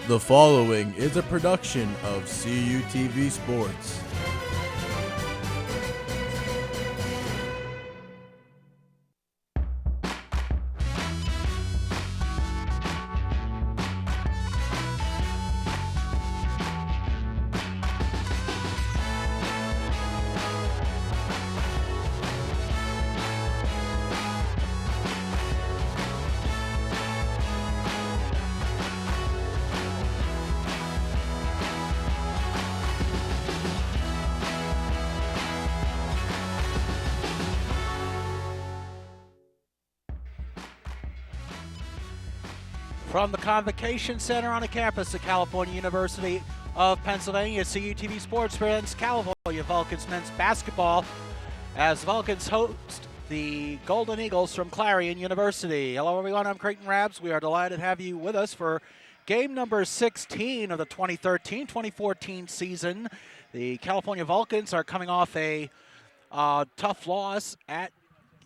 The following is a production of CUTV Sports. From the Convocation Center on the campus of California University of Pennsylvania, CUTV Sports presents California Vulcans men's basketball as Vulcans host the Golden Eagles from Clarion University. Hello everyone, I'm Creighton Rabs. We are delighted to have you with us for game number 16 of the 2013-2014 season. The California Vulcans are coming off a tough loss at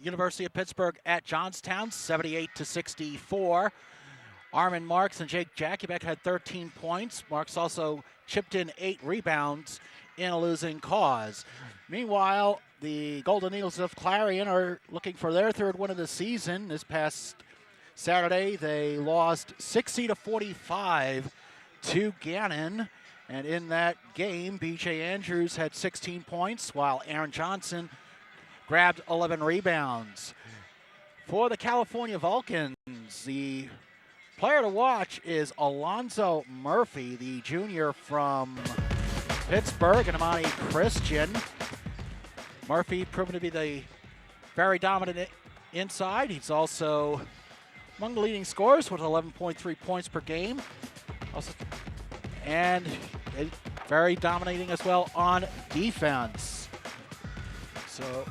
University of Pittsburgh at Johnstown, 78-64. Armin Marks and Jake Jackiebeck had 13 points. Marks also chipped in 8 rebounds in a losing cause. Meanwhile, the Golden Eagles of Clarion are looking for their third win of the season. This past Saturday, they lost 60-45 to Gannon. And in that game, B.J. Andrews had 16 points, while Aaron Johnson grabbed 11 rebounds. For the California Vulcans, the player to watch is Alonzo Murphy, the junior from Pittsburgh, and Amani Christian. Murphy proven to be the very dominant inside. He's also among the leading scorers with 11.3 points per game. And very dominating as well on defense. So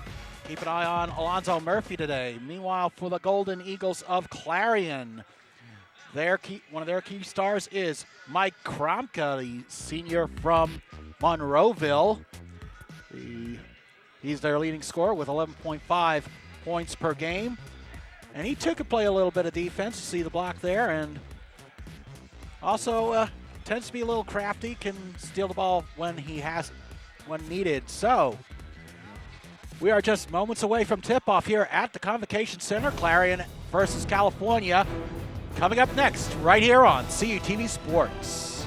keep an eye on Alonzo Murphy today. Meanwhile, for the Golden Eagles of Clarion, one of their key stars is Mike Kromka, the senior from Monroeville. He's their leading scorer with 11.5 points per game. And he too could play a little bit of defense. You see the block there. And also tends to be a little crafty, can steal the ball when needed. So we are just moments away from tip-off here at the Convocation Center. Clarion versus California. Coming up next, right here on CUTV Sports.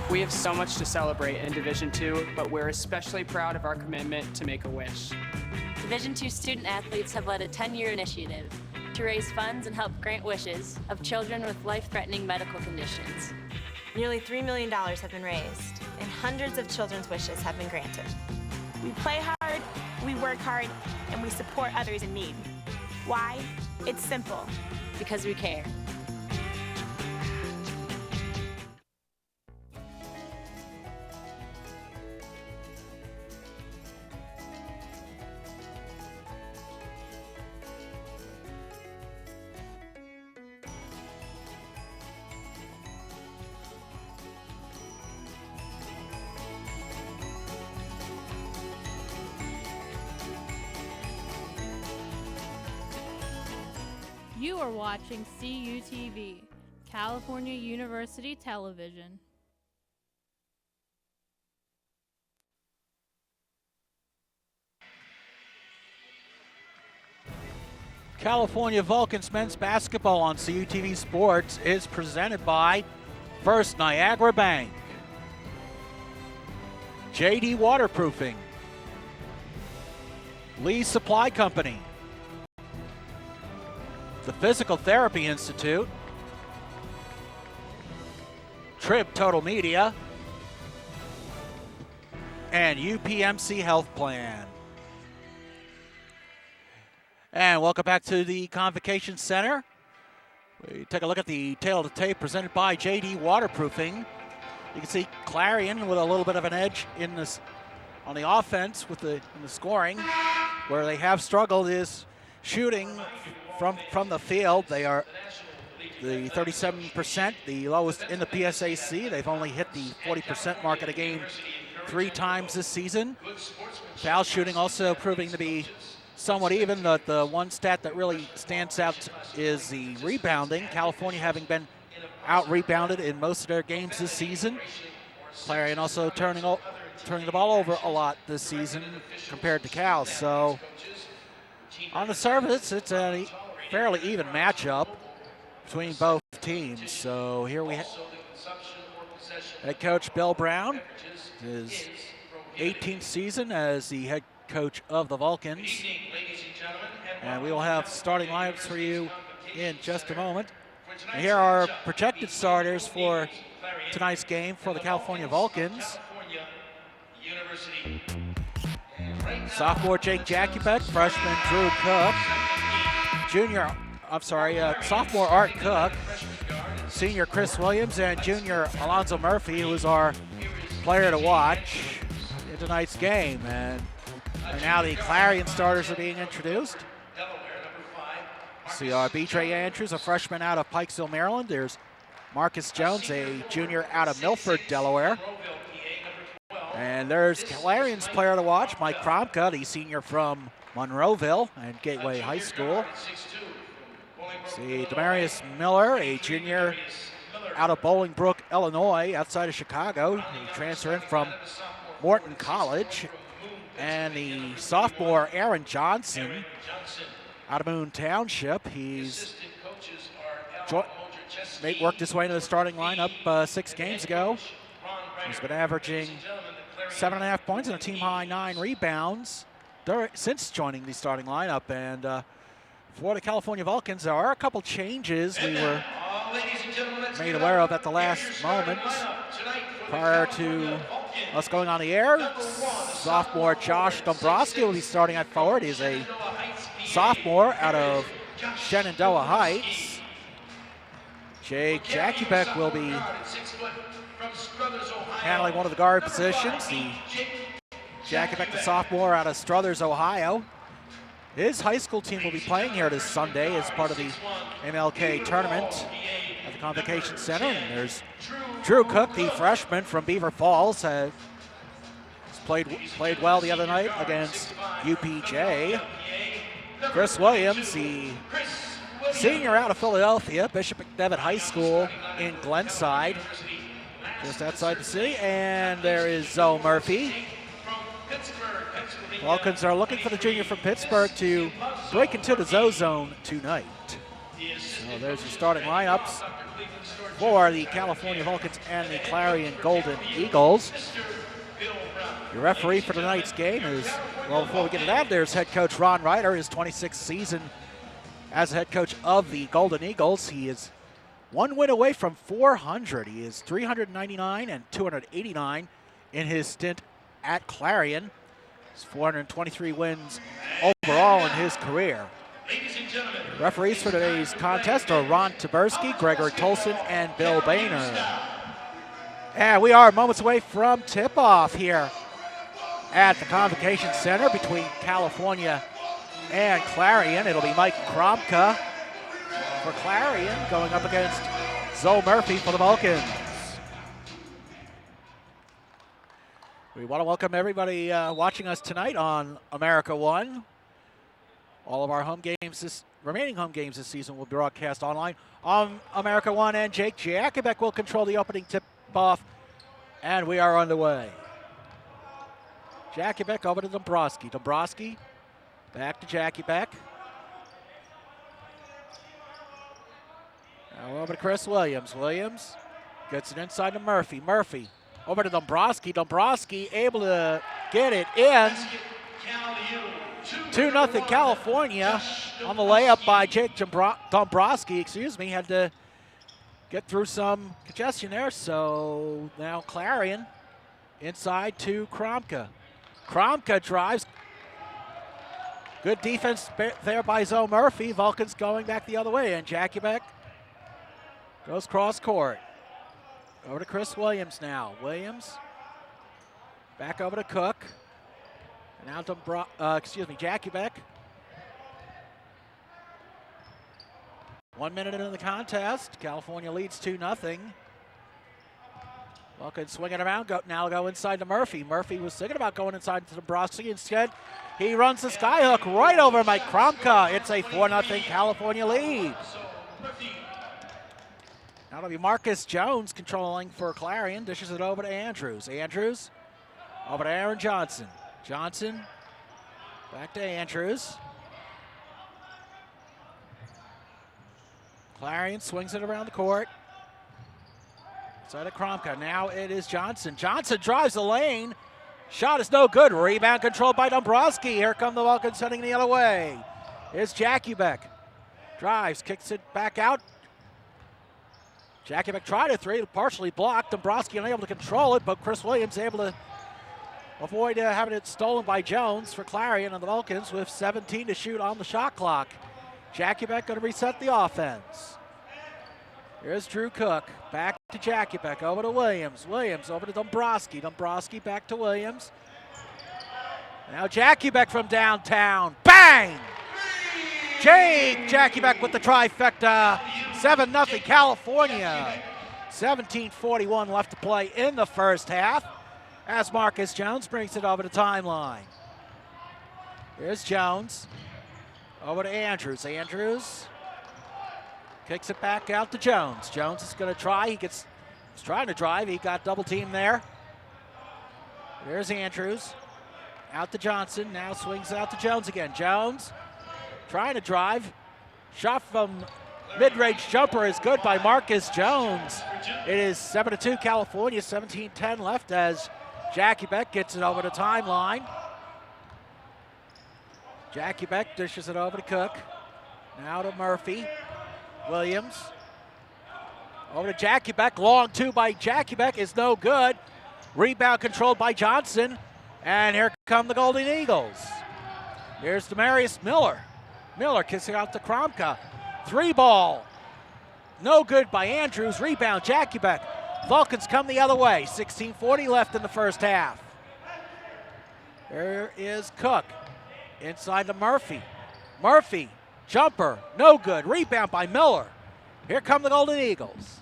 We have so much to celebrate in Division II, but we're especially proud of our commitment to make a wish. Division II student athletes have led a 10-year initiative to raise funds and help grant wishes of children with life-threatening medical conditions. Nearly $3 million have been raised, and hundreds of children's wishes have been granted. We play hard, we work hard, and we support others in need. Why? It's simple. Because we care. You are watching CUTV, California University Television. California Vulcans men's basketball on CUTV Sports is presented by First Niagara Bank, JD Waterproofing, Lee Supply Company, the Physical Therapy Institute, Trib Total Media, and UPMC Health Plan. And welcome back to the Convocation Center. We take a look at the tail of the tape presented by JD Waterproofing. You can see Clarion with a little bit of an edge in this on the offense in the scoring. Where they have struggled is shooting from the field. They are the 37%, the lowest in the PSAC. They've only hit the 40% mark at a game 3 times this season. Foul shooting also proving to be somewhat even. The one stat that really stands out is the rebounding. California having been out-rebounded in most of their games this season. Clarion also turning the ball over a lot this season compared to Cal. So on the surface, it's a fairly even matchup between both teams. So here we have head coach Bill Brown, his 18th season as the head coach of the Vulcans. And we will have starting lineups for you in just a moment. And here are projected starters for tonight's game for the California Vulcans. Sophomore Jake Jakubek, freshman Drew Cook, sophomore Art Cook, senior Chris Williams, and junior Alonzo Murphy, who is our player to watch in tonight's game. And now the Clarion starters are being introduced. See our B-Trey Andrews, a freshman out of Pikesville, Maryland. There's Marcus Jones, a junior out of Milford, Delaware. And there's Clarion's player to watch, Mike Kromka, the senior from Monroeville and Gateway High School. See Demarius Miller, a junior out of Bolingbrook, Illinois, outside of Chicago. He transferred in from Morton College. And the sophomore Aaron Johnson out of Moon Township. He's worked his way into the starting lineup 6 games ago. He's been averaging 7.5 points and a team-high 9 rebounds since joining the starting lineup. And for the California Vulcans, there are a couple changes we were made aware of at the last moment prior to us going on the air. Sophomore Josh Dombrowski will be starting at forward. He's a sophomore out of Shenandoah Heights. Jake Jakubek will be handling one of the guard positions. Jakubek, the sophomore out of Struthers, Ohio. His high school team will be playing here this Sunday as part of the MLK tournament at the Convocation Center. And there's Drew Cook, the freshman from Beaver Falls, has played well the other night against UPJ. Chris Williams, the senior out of Philadelphia, Bishop McDevitt High School in Glenside, just outside the city. And there is Zoe Murphy. Vulcans are looking for the junior from Pittsburgh to break into the Zoe zone tonight. So there's your starting lineups for the California Vulcans and the Clarion Golden Eagles. Your referee for tonight's game is, well, before we get to that, there's head coach Ron Ryder, his 26th season as head coach of the Golden Eagles. He is 1 win away from 400. He is 399 and 289 in his stint at Clarion. 423 wins overall in his career. Referees for today's contest are Ron Taberski, Gregory Tolson, and Bill Boehner. And we are moments away from tip-off here at the Convocation Center between California and Clarion. It'll be Mike Kromka for Clarion going up against Zoe Murphy for the Vulcans. We want to welcome everybody watching us tonight on America One. All of our remaining home games this season will be broadcast online on America One, and Jake Jakubek will control the opening tip-off, and we are underway. Jakubek over to Dombrowski. Dombrowski back to Jakubek. Now over to Chris Williams. Williams gets it inside to Murphy. Murphy over to Dombrowski. Dombrowski able to get it in. 2-0 California on the layup by Jake Dombrowski. Had to get through some congestion there. So now Clarion inside to Kromka. Kromka drives. Good defense there by Zoe Murphy. Vulcans going back the other way, and Jakubek goes cross court. Over to Chris Williams now. Williams back over to Cook. And now Jakubek. 1 minute into the contest. California leads 2-0. Vulcan swinging around, now go inside to Murphy. Murphy was thinking about going inside to Dombrowski. Instead, he runs the skyhook right over Mike Kromka. It's a 4-0 California lead. Now it'll be Marcus Jones controlling for Clarion. Dishes it over to Andrews. Andrews over to Aaron Johnson. Johnson back to Andrews. Clarion swings it around the court. Inside of Kromka. Now it is Johnson. Johnson drives the lane. Shot is no good. Rebound controlled by Dombrowski. Here come the Vulcans heading the other way. Here's Jakubek. Drives, kicks it back out. Jakubek tried a three, partially blocked. Dombrowski unable to control it, but Chris Williams able to avoid having it stolen by Jones for Clarion and the Vulcans with 17 to shoot on the shot clock. Jakubek going to reset the offense. Here's Drew Cook. Back to Jakubek. Over to Williams. Williams over to Dombrowski. Dombrowski back to Williams. Now Jakubek from downtown. Bang! Jake Jakubek with the trifecta. 7-0 California. 17:41 left to play in the first half as Marcus Jones brings it over the timeline. Here's Jones. Over to Andrews. Andrews kicks it back out to Jones. Jones is going to try. He's trying to drive. He got double teamed there. There's Andrews. Out to Johnson. Now swings out to Jones again. Jones trying to drive. Shot from mid-range jumper is good by Marcus Jones. It is 7-2 California. 17:10 left as Jakubek gets it over the timeline. Jakubek dishes it over to Cook. Now to Murphy. Williams. Over to Jakubek. Long two by Jakubek is no good. Rebound controlled by Johnson. And here come the Golden Eagles. Here's Demarius Miller. Miller kicks it out to Kromka. Three ball. No good by Andrews. Rebound Jakubek. Vulcans come the other way. 16:40 left in the first half. There is Cook. Inside to Murphy. Murphy, jumper, no good. Rebound by Miller. Here come the Golden Eagles.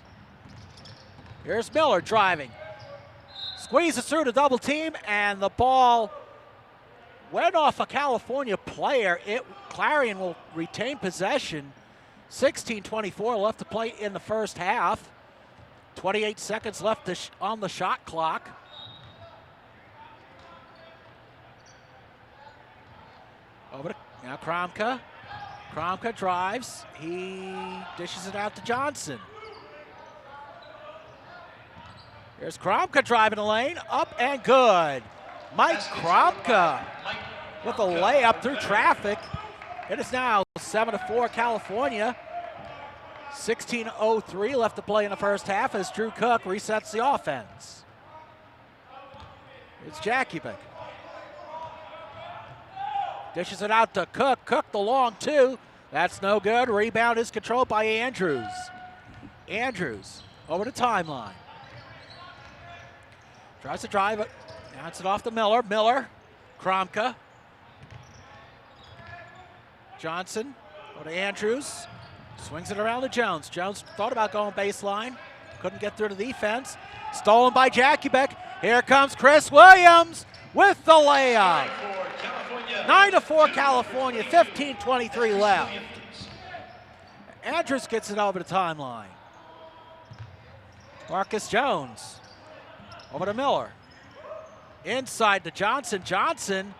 Here's Miller driving. Squeezes through the double team, and the ball went off a California player. Clarion will retain possession. 16:24 left to play in the first half. 28 seconds left on the shot clock. Over to now Kromka. Kromka drives. He dishes it out to Johnson. Here's Kromka driving the lane. Up and good. Mike Kromka with a layup through traffic. It is now 7-4 California. 16:03 left to play in the first half as Drew Cook resets the offense. It's Jakubek. Dishes it out to Cook. Cook the long two. That's no good. Rebound is controlled by Andrews. Andrews over the timeline. Tries to drive it. Bounce it off to Miller. Miller. Kromka. Johnson. Over to Andrews. Swings it around to Jones. Jones thought about going baseline. Couldn't get through the defense. Stolen by Jakubek. Here comes Chris Williams with the layup. 9-4 California, 15:23 left. Andrews gets it over the timeline. Marcus Jones over to Miller. Inside to Johnson. Johnson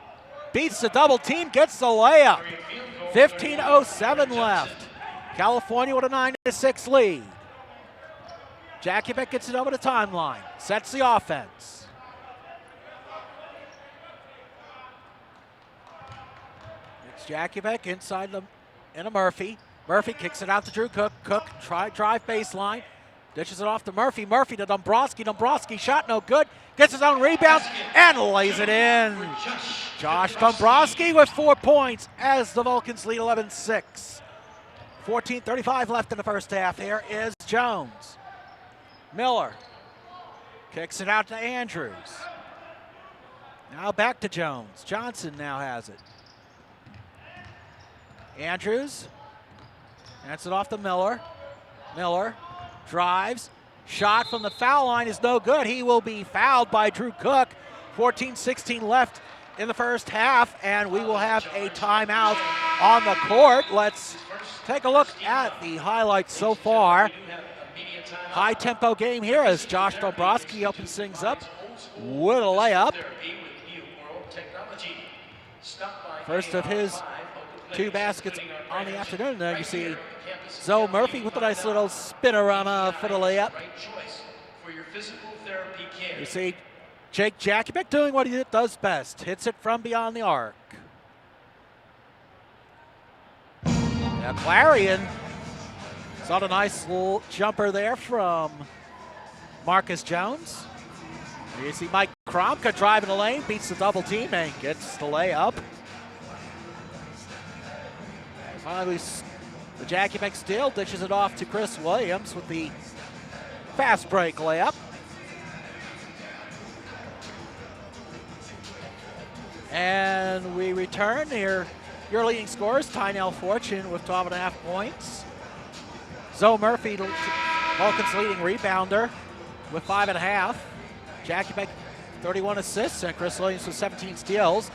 beats the double team, gets the layup. 15:07 left. California with a 9-6 lead. Jakubek gets it over the timeline. Sets the offense. It's Jakubek inside into Murphy. Murphy kicks it out to Drew Cook. Cook drive baseline. Dishes it off to Murphy. Murphy to Dombrowski. Dombrowski shot no good. Gets his own rebound and lays it in. Josh Dombrowski with 4 points as the Vulcans lead 11-6. 14:35 left in the first half. Here is Jones. Miller kicks it out to Andrews. Now back to Jones. Johnson now has it. Andrews. Hands it off to Miller. Miller drives. Shot from the foul line is no good. He will be fouled by Drew Cook. 14-16 left in the first half, and we will have a timeout on the court. Let's take a look at the highlights so far. High tempo game here as Josh Dombrowski opens things up with a layup. First of his 2 baskets on the afternoon. There you see Zoe Murphy with a nice little spinorama for the layup. You see Jake Jakubek doing what he does best. Hits it from beyond the arc. Now Clarion saw a nice little jumper there from Marcus Jones. You see Mike Kromka driving the lane, beats the double team and gets the layup. And finally, the Jakubek steal dishes it off to Chris Williams with the fast break layup. And we return here. Your leading scorers, Tynell Fortune with 12.5 points. Zoe Murphy, Vulcan's leading rebounder with 5.5. Jakubek, 31 assists, and Chris Williams with 17 steals.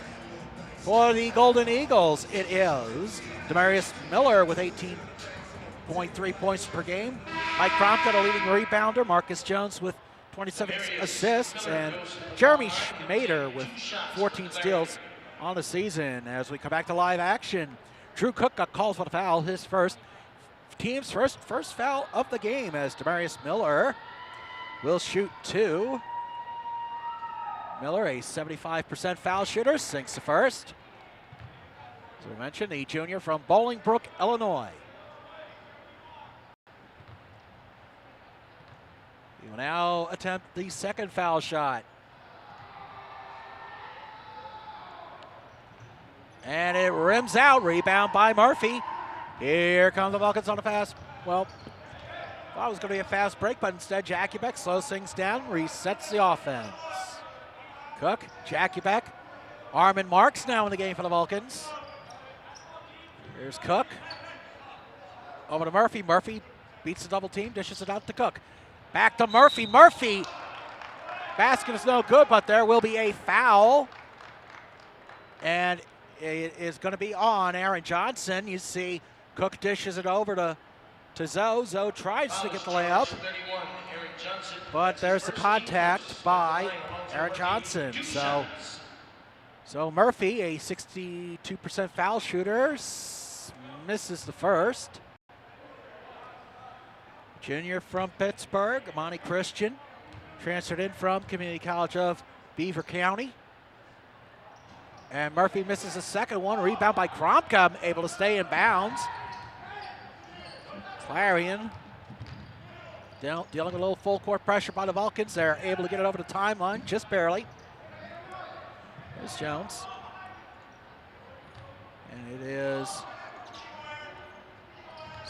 For the Golden Eagles, it is Demarius Miller with 18.3 points per game. Mike Kromka, the leading rebounder. Marcus Jones with 27 assists, and Jeremy Schmader with 14 steals on the season. As we come back to live action, Drew Cook got called for the foul, his team's first foul of the game, as Demarius Miller will shoot 2. Miller, a 75% foul shooter, sinks the first. As we mentioned, the junior from Bolingbrook, Illinois. He will now attempt the second foul shot. And it rims out. Rebound by Murphy. Here come the Vulcans on a fast. Well, thought it was going to be a fast break, but instead Jakubek slows things down, resets the offense. Cook, Jakubek. Armin Marks now in the game for the Vulcans. Here's Cook. Over to Murphy. Murphy beats the double team, dishes it out to Cook. Back to Murphy. Murphy. Basket is no good, but there will be a foul. And it is going to be on Aaron Johnson. You see Cook dishes it over to Zoe. Zoe tries to get the layup. But there's the contact by Aaron Johnson. So Murphy, a 62% foul shooter, misses the first. Junior from Pittsburgh, Monty Christian, transferred in from Community College of Beaver County. And Murphy misses the second one. Rebound by Kromka, able to stay in bounds. Clarion dealing with a little full court pressure by the Vulcans. They're able to get it over the timeline, just barely. There's Jones. And it is,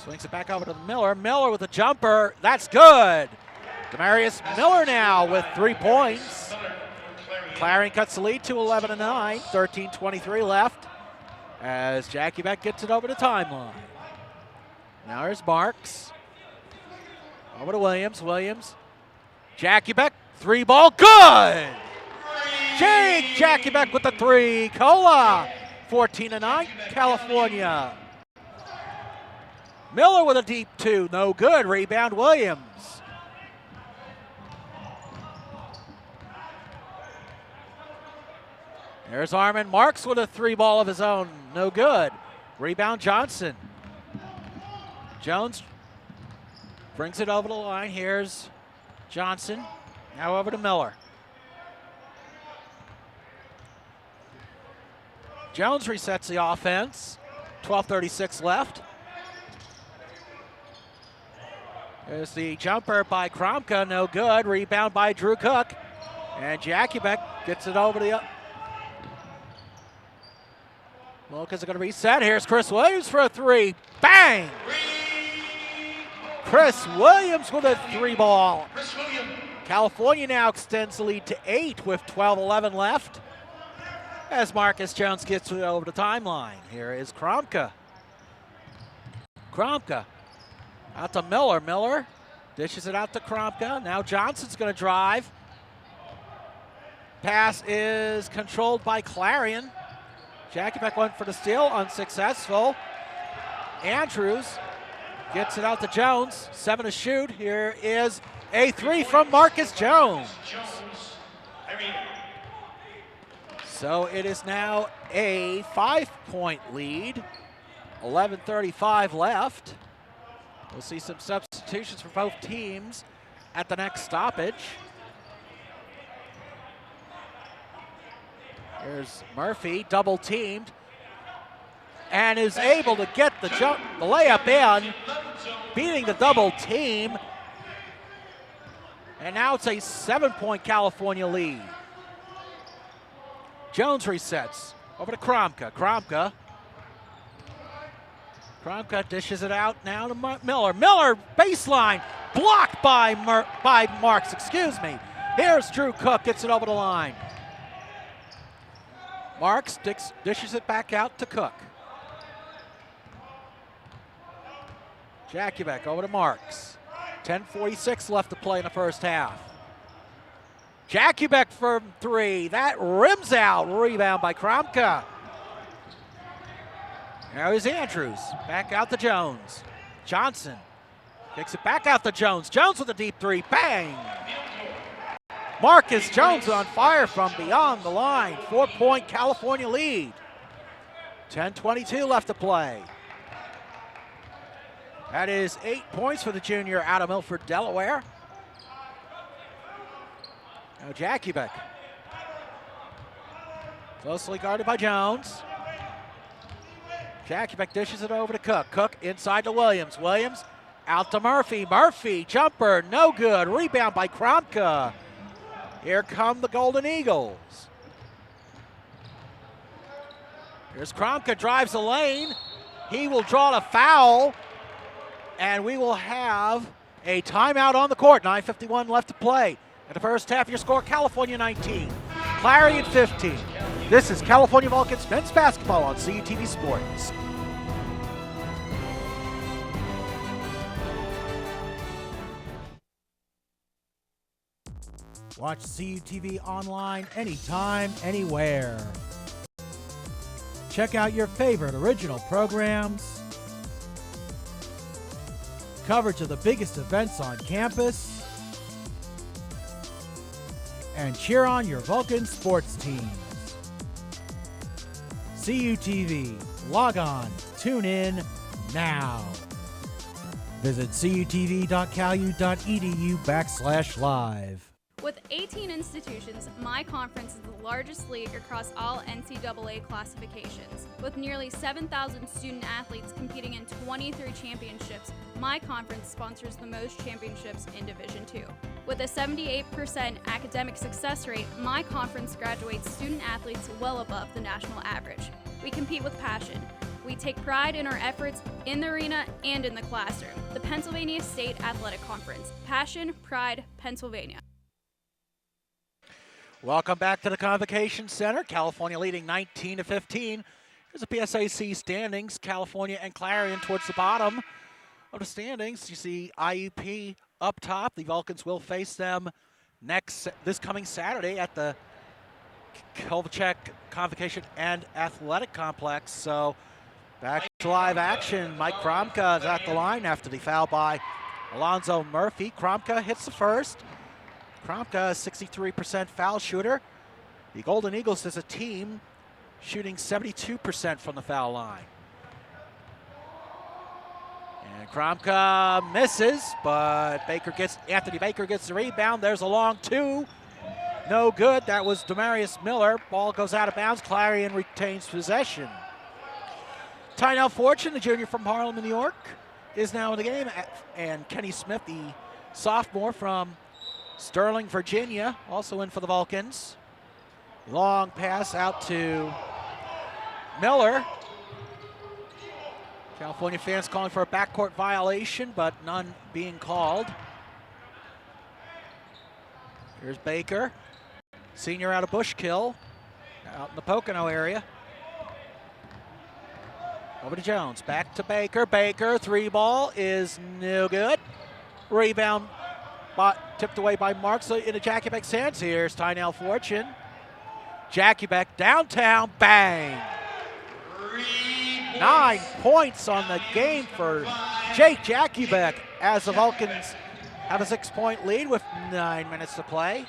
swings it back over to Miller. Miller with a jumper, that's good. Demarius Miller now with 3 points. Clarion cuts the lead to 11-9, 13:23 left as Jakubek gets it over the timeline. Now there's Marks. Over to Williams. Williams. Jakubek, 3-ball, good! Jake Jakubek with the 3. Cola, 14-9, California. Miller with a deep 2, no good. Rebound Williams. There's Armin Marks with a 3-ball of his own, no good. Rebound Johnson. Jones brings it over the line. Here's Johnson. Now over to Miller. Jones resets the offense. 12:36 left. There's the jumper by Kromka, no good. Rebound by Drew Cook. And Jakubek gets it over the Vulcans are going to reset. Here's Chris Williams for a 3. Bang! Chris Williams with a 3-ball. California now extends the lead to 8 with 12:11 left as Marcus Jones gets it over the timeline. Here is Kromka. Kromka Out to Miller. Miller dishes it out to Kromka. Now Johnson's going to drive. Pass is controlled by Clarion. Jackiebeck went for the steal, unsuccessful. Andrews gets it out to Jones. 7 to shoot. Here is a 3 from Marcus Jones. So it is now a 5-point lead. 11:35 left. We'll see some substitutions for both teams at the next stoppage. Here's Murphy, double teamed, and is able to get the layup in, beating the double team. And now it's a 7-point California lead. Jones resets over to Kromka. Kromka dishes it out now to Miller. Miller baseline blocked by Marks. Here's Drew Cook, gets it over the line. Marks dishes it back out to Cook. Jackiebeck over to Marks. 10:46 left to play in the first half. Jackiebeck for 3. That rims out. Rebound by Kromka. Now is Andrews. Back out to Jones. Johnson kicks it back out to Jones. Jones with a deep 3. Bang! Marcus Jones on fire from beyond the line. 4-point California lead. 10:22 left to play. That is 8 points for the junior out of Milford, Delaware. Now Jackiebeck. Closely guarded by Jones. Jackiebeck dishes it over to Cook. Cook inside to Williams. Williams out to Murphy. Murphy, jumper, no good. Rebound by Kromka. Here come the Golden Eagles. Here's Kromka, drives the lane. He will draw the foul, and we will have a timeout on the court. 9:51 left to play. In the first half, your score, California 19, Clarion 15. This is California Vulcans men's basketball on CUTV Sports. Watch CUTV online anytime, anywhere. Check out your favorite original programs, coverage of the biggest events on campus, and cheer on your Vulcan sports teams. CUTV, log on, tune in now. Visit cutv.calu.edu/live. With 18 institutions, My Conference is the largest league across all NCAA classifications. With nearly 7,000 student athletes competing in 23 championships, My Conference sponsors the most championships in Division II. With a 78% academic success rate, My Conference graduates student athletes well above the national average. We compete with passion. We take pride in our efforts in the arena and in the classroom. The Pennsylvania State Athletic Conference. Passion, pride, Pennsylvania. Welcome back to the Convocation Center. California leading 19-15. Here's the PSAC standings. California and Clarion towards the bottom of the standings. You see IUP up top. The Vulcans will face them this coming Saturday at the Kovalchuk Convocation and Athletic Complex. So back to live action. Mike Kromka is at the line after the foul by Alonzo Murphy. Kromka hits the first. Kromka, a 63% foul shooter. The Golden Eagles as a team shooting 72% from the foul line. And Kromka misses, but Anthony Baker gets the rebound. There's a long 2. No good. That was Demarius Miller. Ball goes out of bounds. Clarion retains possession. Tynell Fortune, the junior from Harlem, New York, is now in the game. And Kenny Smith, the sophomore from Sterling, Virginia, also in for the Vulcans. Long pass out to Miller. California fans calling for a backcourt violation, but none being called. Here's Baker, senior out of Bushkill, out in the Pocono area. Over to Jones, back to Baker. Baker, 3-ball is no good. Rebound tipped away by Marks into Jackiebeck's hands. Here's Tynell Fortune. Jackiebeck downtown, bang. 9 points on the game for Jake Jackiebeck as the Vulcans have a 6-point lead with 9 minutes to play.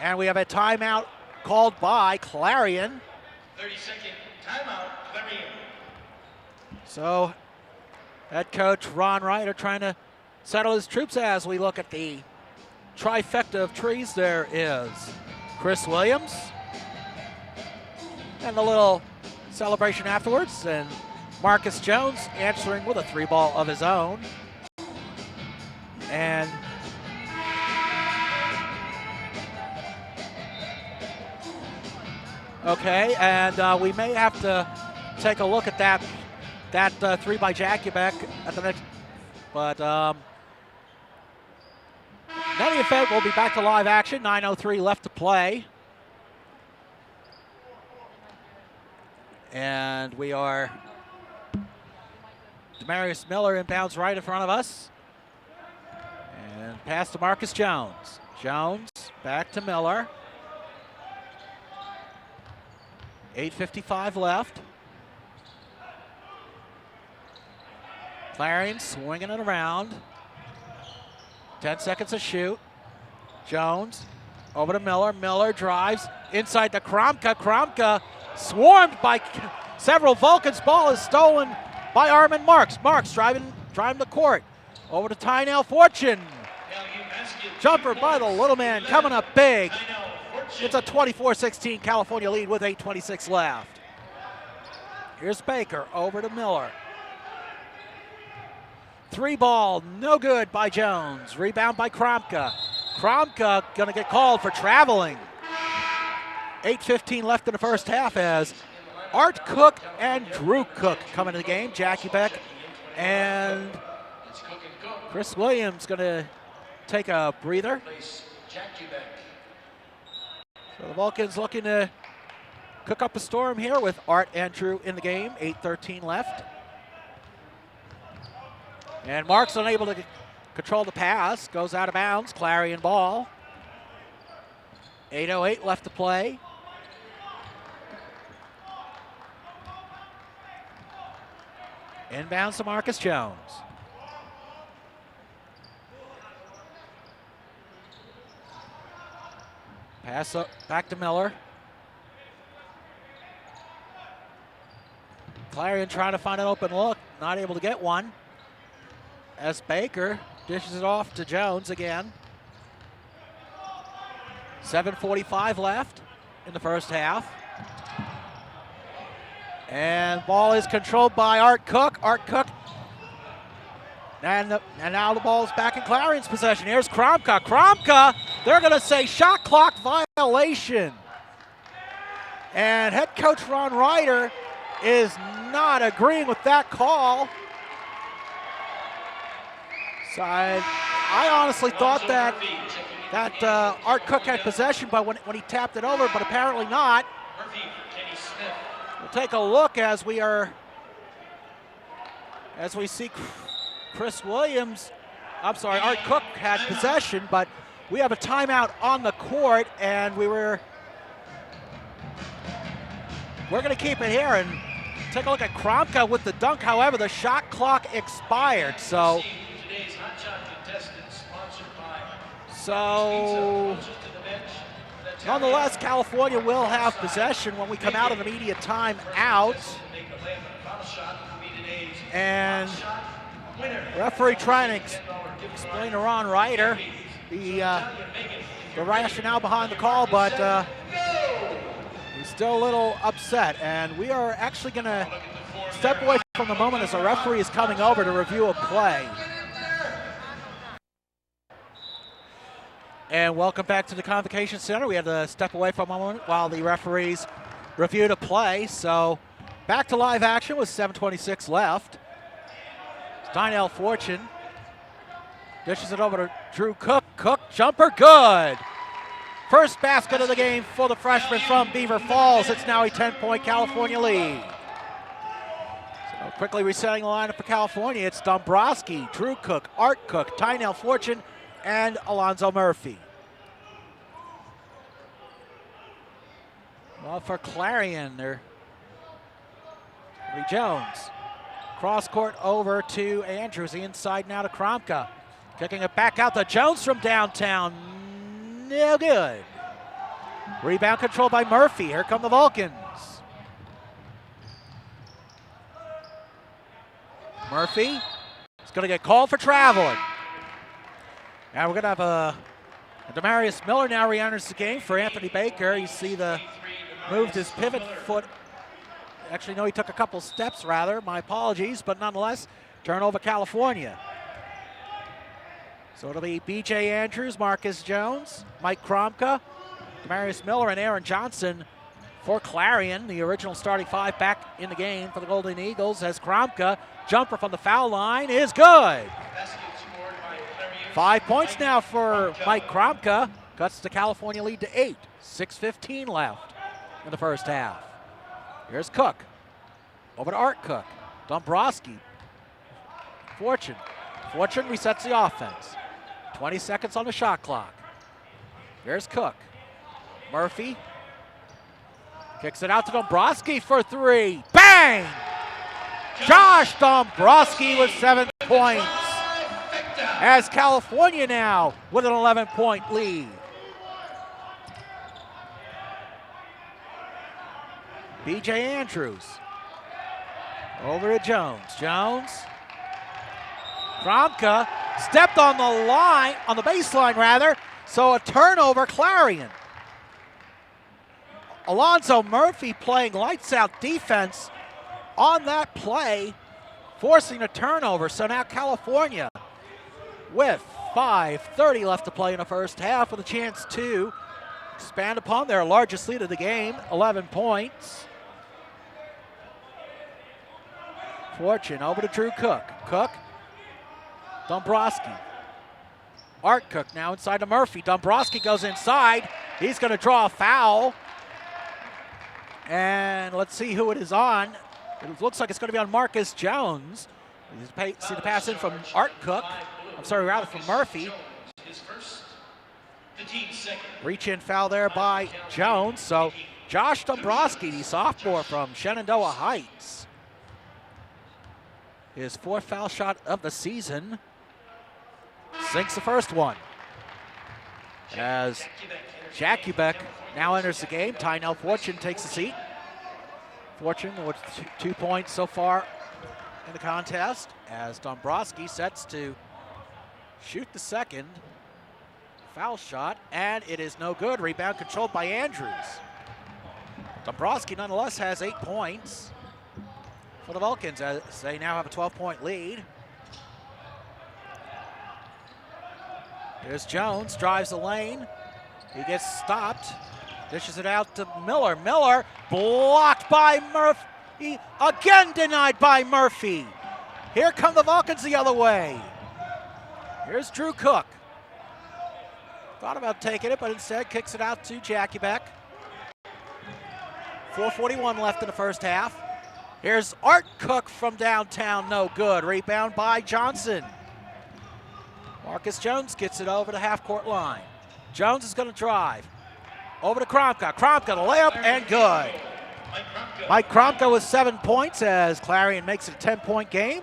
And we have a timeout called by Clarion. 30-second timeout, Clarion. So, head coach Ron Ryder trying to settle his troops as we look at the trifecta of trees. There is Chris Williams, and the little celebration afterwards, and Marcus Jones answering with a 3-ball of his own. And okay, and we may have to take a look at that 3 by Jackiebeck at the next, but in any event, we'll be back to live action. 9:03 left to play. And we are Demarius Miller inbounds right in front of us. And pass to Marcus Jones. Jones back to Miller. 8:55 left. Clarion swinging it around. 10 seconds to shoot. Jones over to Miller. Miller drives inside to Kromka. Kromka swarmed by several Vulcans. Ball is stolen by Armin Marks. Marks driving the court. Over to Tynell Fortune. Jumper by the little man coming up big. It's a 24-16 California lead with 8:26 left. Here's Baker over to Miller. 3-ball, no good by Jones. Rebound by Kromka. Kromka gonna get called for traveling. 8:15 left in the first half as Art Cook and Drew Cook come into the game. Jackiebeck and Chris Williams gonna take a breather. So the Vulcans looking to cook up a storm here with Art and Drew in the game. 8:13 left. And Marks unable to control the pass, goes out of bounds. Clarion ball. 8:08 left to play. Inbounds to Marcus Jones. Pass up back to Miller. Clarion trying to find an open look, not able to get one. As Baker dishes it off to Jones again. 7:45 left in the first half. And ball is controlled by Art Cook. Art Cook. And now the ball is back in Clarion's possession. Here's Kromka. Kromka, they're going to say shot clock violation. And head coach Ron Ryder is not agreeing with that call. So I honestly thought that Art Cook had possession, but when he tapped it over, but apparently not. We'll take a look as we see Chris Williams. I'm sorry, Art Cook had possession, but we have a timeout on the court, and we're going to keep it here and take a look at Kromka with the dunk. However, the shot clock expired, so nonetheless, California will have possession when we come out of the media timeout. And referee trying to explain to Ron Ryder the rationale behind the call, but he's still a little upset. And we are actually going to step away from the moment as the referee is coming over to review a play. And welcome back to the Convocation Center. We had to step away for a moment while the referees reviewed a play. So back to live action with 7:26 left. Tynell Fortune dishes it over to Drew Cook. Cook jumper, good. First basket of the game for the freshman from Beaver Falls. It's now a 10-point California lead. Quickly resetting the lineup for California. It's Dombrowski, Drew Cook, Art Cook, Tynell Fortune, and Alonzo Murphy. Well, for Clarion, they're Jones. Cross court over to Andrews. The inside now to Kromka. Kicking it back out to Jones from downtown. No good. Rebound controlled by Murphy. Here come the Vulcans. Murphy is going to get called for traveling. Now we're going to have a Demarius Miller now re-enters the game for Anthony Baker. You see moved his pivot foot. Actually, no, he took a couple steps rather. My apologies, but nonetheless, turnover California. So it'll be B.J. Andrews, Marcus Jones, Mike Kromka, Demarius Miller, and Aaron Johnson for Clarion. The original starting five back in the game for the Golden Eagles as Kromka, jumper from the foul line, is good. 5 points now for Mike Kromka. Cuts the California lead to 8. 6:15 left in the first half. Here's Cook. Over to Art Cook. Dombrowski. Fortune. Fortune resets the offense. 20 seconds on the shot clock. Here's Cook. Murphy. Kicks it out to Dombrowski for three. Bang! Josh Dombrowski with 7 points. As California now with an 11-point lead. B.J. Andrews. Over to Jones. Jones. Kromka stepped on the line, on the baseline rather, so a turnover Clarion. Alonzo Murphy playing lights out defense on that play, forcing a turnover. So now California with 5:30 left to play in the first half with a chance to expand upon their largest lead of the game, 11 points. Fortune over to Drew Cook. Cook, Dombrowski. Art Cook now inside to Murphy. Dombrowski goes inside. He's going to draw a foul. And let's see who it is on. It looks like it's going to be on Marcus Jones. See the pass in from Art Cook. I'm sorry, rather from Murphy. Reach in foul there by Jones. So Josh Dombrowski, the sophomore from Shenandoah Heights. His 4th foul shot of the season. Sinks the first one. As Jakubek now enters the game. Tynell Fortune takes the seat. Fortune with 2 points so far in the contest. As Dombrowski sets to shoot the second foul shot. And it is no good. Rebound controlled by Andrews. Dombrowski nonetheless has 8 points for the Vulcans as they now have a 12-point lead. Here's Jones, drives the lane. He gets stopped, dishes it out to Miller. Miller blocked by Murphy, again denied by Murphy. Here come the Vulcans the other way. Here's Drew Cook. Thought about taking it, but instead kicks it out to Jakubek. 4:41 left in the first half. Here's Art Cook from downtown, no good. Rebound by Johnson. Marcus Jones gets it over the half-court line. Jones is going to drive. Over to Kromka. Kromka, the layup, and good. Mike Kromka with 7 points as Clarion makes it a 10-point game.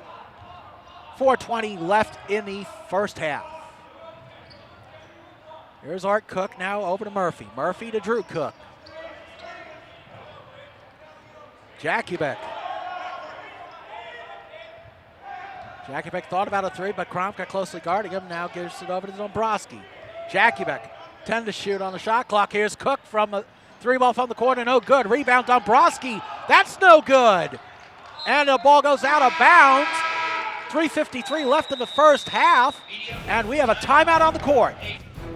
4:20 left in the first half. Here's Art Cook now over to Murphy. Murphy to Drew Cook. Jakubek. Jakubek thought about a three, but Kromka closely guarding him. Now gives it over to Dombrowski. Jakubek 10 to shoot on the shot clock. Here's Cook from a three ball from the corner, no good. Rebound Dombrowski, that's no good. And the ball goes out of bounds. 3:53 left in the first half, and we have a timeout on the court.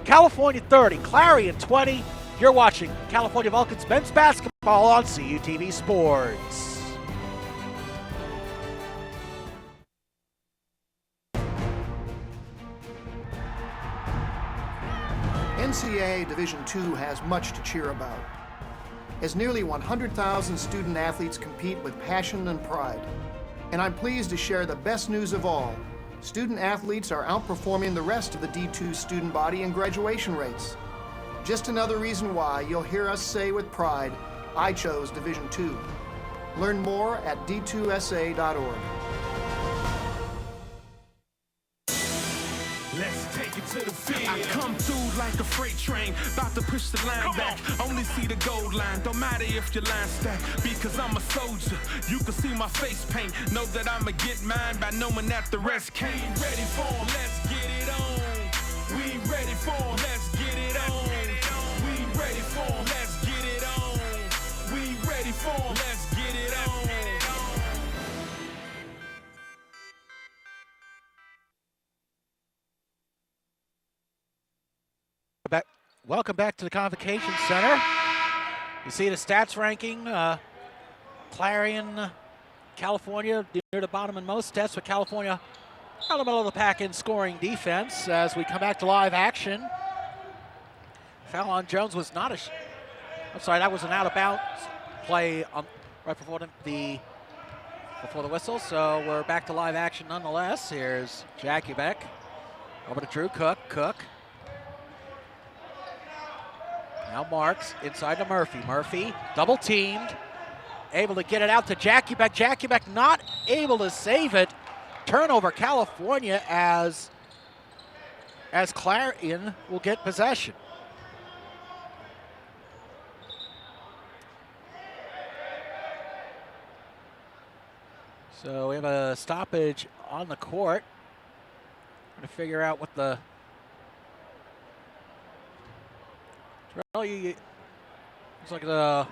California 30, Clarion 20. You're watching California Vulcans men's basketball on CUTV Sports. NCAA Division II has much to cheer about, as nearly 100,000 student athletes compete with passion and pride. And I'm pleased to share the best news of all. Student athletes are outperforming the rest of the D2 student body in graduation rates. Just another reason why you'll hear us say with pride, I chose Division II. Learn more at d2sa.org. Let's take it to the field. I come through like a freight train, about to push the line back. Only see the gold line, don't matter if your line stack. Because I'm a soldier, you can see my face paint. Know that I'ma get mine by knowing that the rest came. Ready for 'em, let's get it on. We ready for 'em, let's get it on. We ready for 'em, let's get it on. We ready for 'em, let's get it on. Welcome back to the Convocation Center. You see the stats ranking. Clarion, California near the bottom in most stats, but California out of the middle of the pack in scoring defense. As we come back to live action, foul on Jones was not I'm sorry, that was an out of bounds play right before the whistle. So we're back to live action nonetheless. Here's Jackie Beck over to Drew Cook. Now Marks inside to Murphy. Murphy double teamed, able to get it out to Jackie Beck. Jackie Beck not able to save it. Turnover California as Clarion will get possession. So we have a stoppage on the court. Trying to figure out what the looks like the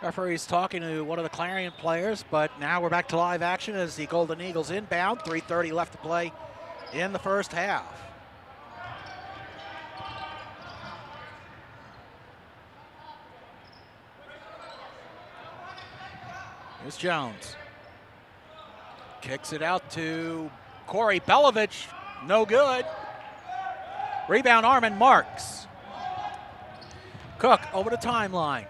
referee's talking to one of the Clarion players, but now we're back to live action as the Golden Eagles inbound. 3:30 left to play in the first half. Here's Jones. Kicks it out to Corey Belovich. No good. Rebound Armin Marks. Cook over the timeline.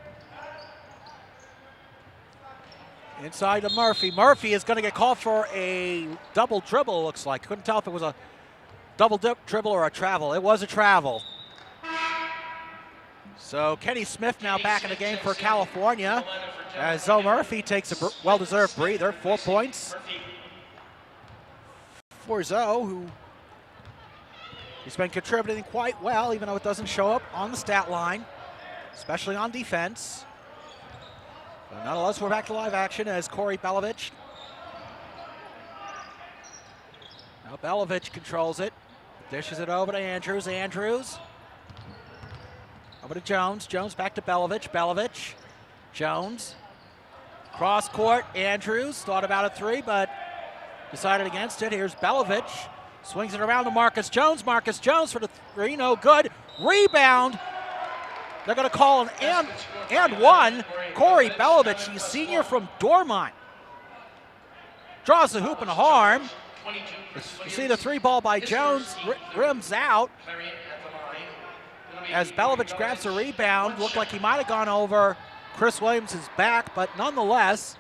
Inside to Murphy. Murphy is going to get called for a double dribble, looks like. Couldn't tell if it was a double dribble or a travel. It was a travel. So Kenny Smith now back in the game for California as Zoe Murphy takes a well-deserved breather. 4 points for Zoe, who he's been contributing quite well, even though it doesn't show up on the stat line, especially on defense. But nonetheless, we're back to live action as Corey Belovich. Now Belovich controls it, dishes it over to Andrews. Andrews over to Jones. Jones back to Belovich. Belovich, Jones, cross court. Andrews thought about a three, but decided against it. Here's Belovich, swings it around to Marcus Jones. Marcus Jones for the three, no good. Rebound. They're going to call an and one. Corey Belovich, he's senior from Dormont, draws the hoop and harm. You see the three ball by Jones, rims out. As Belovich grabs the rebound, looked like he might have gone over Chris Williams' back, but nonetheless,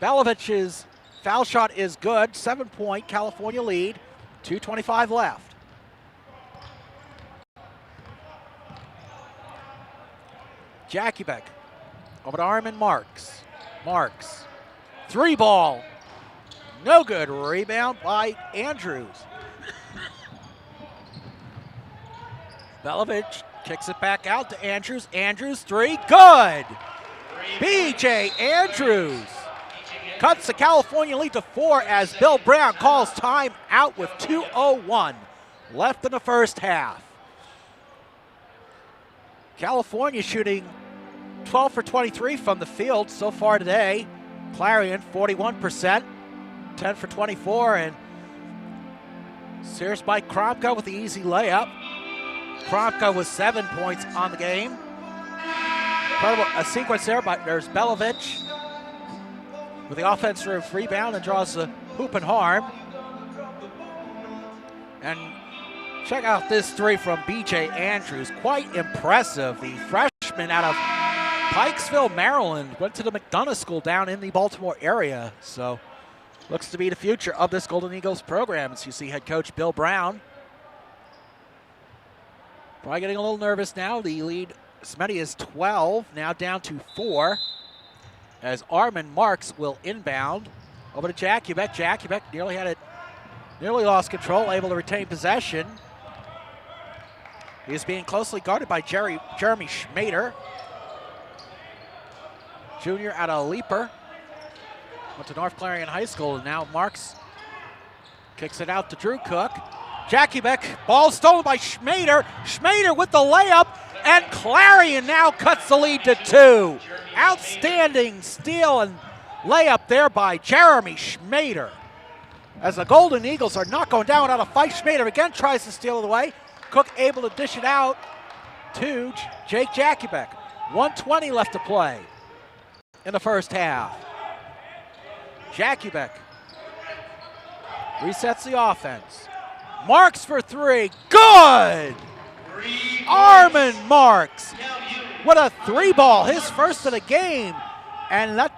Belovich's foul shot is good. 7-point California lead, 2:25 left. Jackie Beck over to Armin Marks. Marks, three ball, no good. Rebound by Andrews. Belovich kicks it back out to Andrews. Andrews, three, good. B.J. Andrews cuts the California lead to 4 as Bill Brown calls time out with 2:01 left in the first half. California shooting 12 for 23 from the field so far today. Clarion 41%, 10 for 24, and Sears Mike Kromka with the easy layup. Kromka with 7 points on the game. Incredible a sequence there, but there's Belovich with the offensive rebound and draws the hoop and harm. And check out this three from B.J. Andrews. Quite impressive. The freshman out of Pikesville, Maryland, went to the McDonough School down in the Baltimore area. So looks to be the future of this Golden Eagles program, as you see head coach Bill Brown. Probably getting a little nervous now. The lead as many as 12, now down to 4, as Armin Marks will inbound over to Jakubek. Jakubek nearly lost control, able to retain possession. He is being closely guarded by Jeremy Schmader, junior out of Leaper. Went to North Clarion High School, and now Marks kicks it out to Drew Cook. Jakubek, ball stolen by Schmader. Schmader with the layup, and Clarion now cuts the lead to 2. Outstanding steal and layup there by Jeremy Schmader. As the Golden Eagles are not going down without a fight, Schmader again tries to steal it away. Cook able to dish it out to Jake Jakubek. 1:20 left to play in the first half. Jakubek resets the offense. Marks for 3. Good! Armin Marks with a 3-ball, his first of the game. And that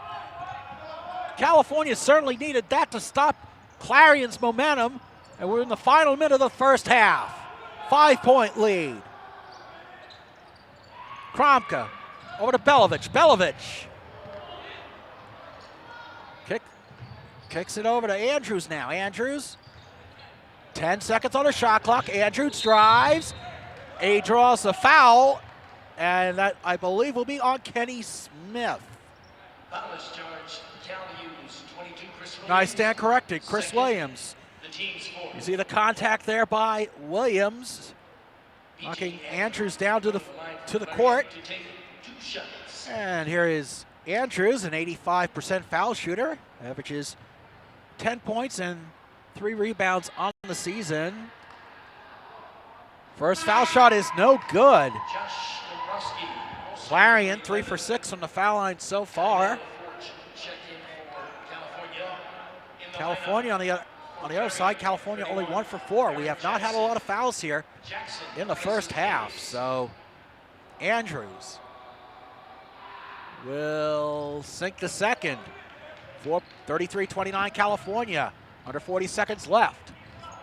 California certainly needed that to stop Clarion's momentum. And we're in the final minute of the first half. 5-point lead. Kromka over to Belovich. Belovich kicks it over to Andrews now. Andrews, 10 seconds on the shot clock. Andrews drives. He draws the foul, and that, I believe, will be on Kenny Smith. No, I stand corrected. Chris Williams. You see the contact there by Williams, knocking Andrews down to the court. And here is Andrews, an 85% foul shooter, averages 10 points and 3 rebounds on the season. First foul shot is no good. Clarion 3 for 6 from the foul line so far. California on the other side, California only 1 for 4. We have not had a lot of fouls here in the first half. So Andrews will sink the second for 33-29 California. Under 40 seconds left.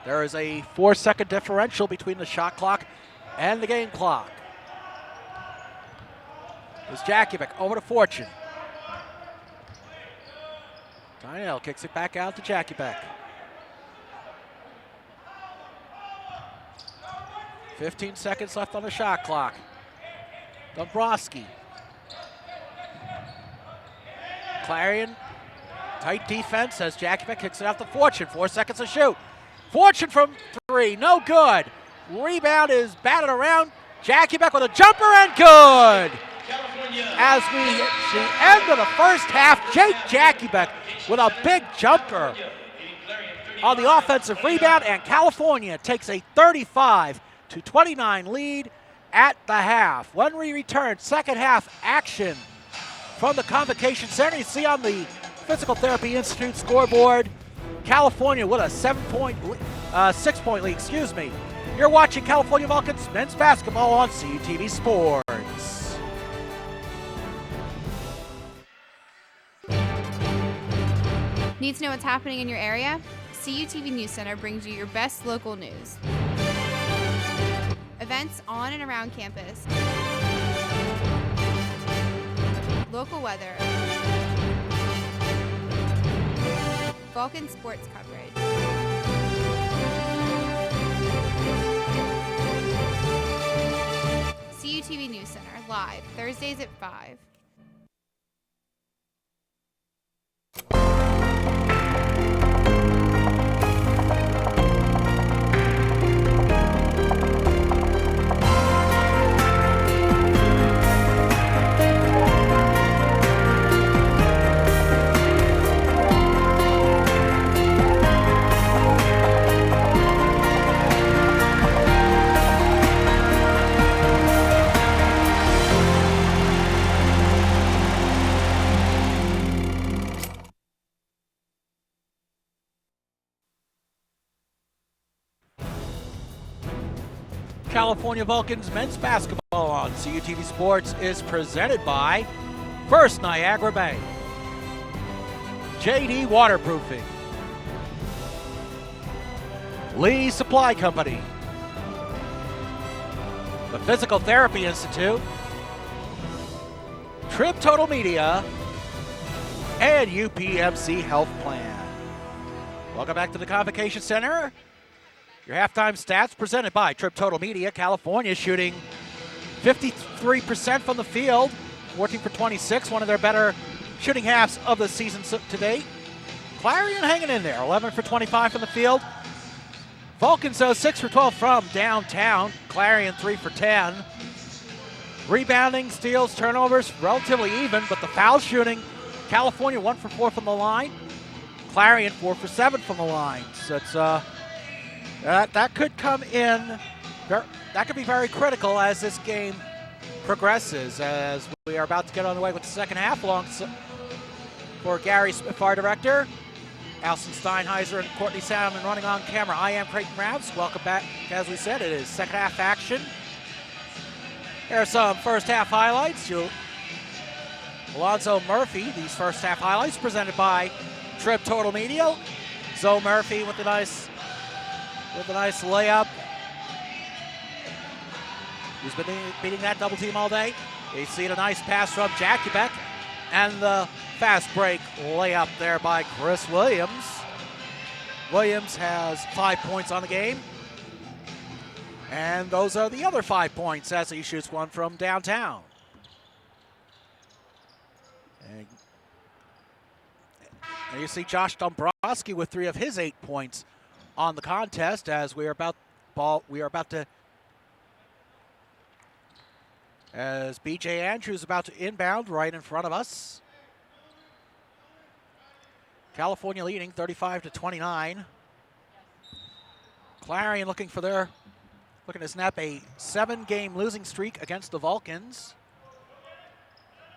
There is a 4-second differential between the shot clock and the game clock. There's Jakubek over to Fortune. Dynell kicks it back out to Jakubek. 15 seconds left on the shot clock. Dombrowski. Clarion, tight defense as Jakubek kicks it out to Fortune. 4 seconds to shoot. Fortune from 3, no good. Rebound is batted around. Jakubek with a jumper and good. As we hit the end of the first half, Jake Jakubek with a big jumper on the offensive rebound, and California takes a 35-29 lead at the half. When we return, second half action from the Convocation Center. You see on the Physical Therapy Institute scoreboard, California with a 6-point lead, excuse me. You're watching California Vulcans men's basketball on CUTV Sports. Need to know what's happening in your area? CUTV News Center brings you your best local news. Events on and around campus. Local weather. Vulcan sports coverage. CUTV News Center, live, Thursdays at 5. California Vulcans men's basketball on CUTV Sports is presented by First Niagara Bank, JD Waterproofing, Lee Supply Company, the Physical Therapy Institute, Trib Total Media, and UPMC Health Plan. Welcome back to the Convocation Center. Your halftime stats presented by Trib Total Media. California shooting 53% from the field, 14 for 26, one of their better shooting halves of the season to date. Clarion hanging in there, 11 for 25 from the field. Vulcan, 6 for 12 from downtown. Clarion 3 for 10. Rebounding, steals, turnovers, relatively even, but the foul shooting, California 1 for 4 from the line. Clarion 4 for 7 from the line. So it's that could come in. That could be very critical as this game progresses. As we are about to get on the way with the second half, long for Gary Smith, our director, Alison Steinheiser and Courtney Salmon running on camera. I am Creighton Ravs. Welcome back. As we said, it is second half action. Here are some first half highlights. Alonzo Murphy, these first half highlights presented by Trib Total Media. Zoe Murphy with a nice layup. He's been beating that double team all day. You see a nice pass from Jackie Beck, and the fast break layup there by Chris Williams. Williams has 5 points on the game. And those are the other 5 points as he shoots one from downtown. And you see Josh Dombrowski with 3 of his 8 points on the contest as as BJ Andrews about to inbound right in front of us. California leading 35-29. Clarion looking to snap a 7-game losing streak against the Vulcans.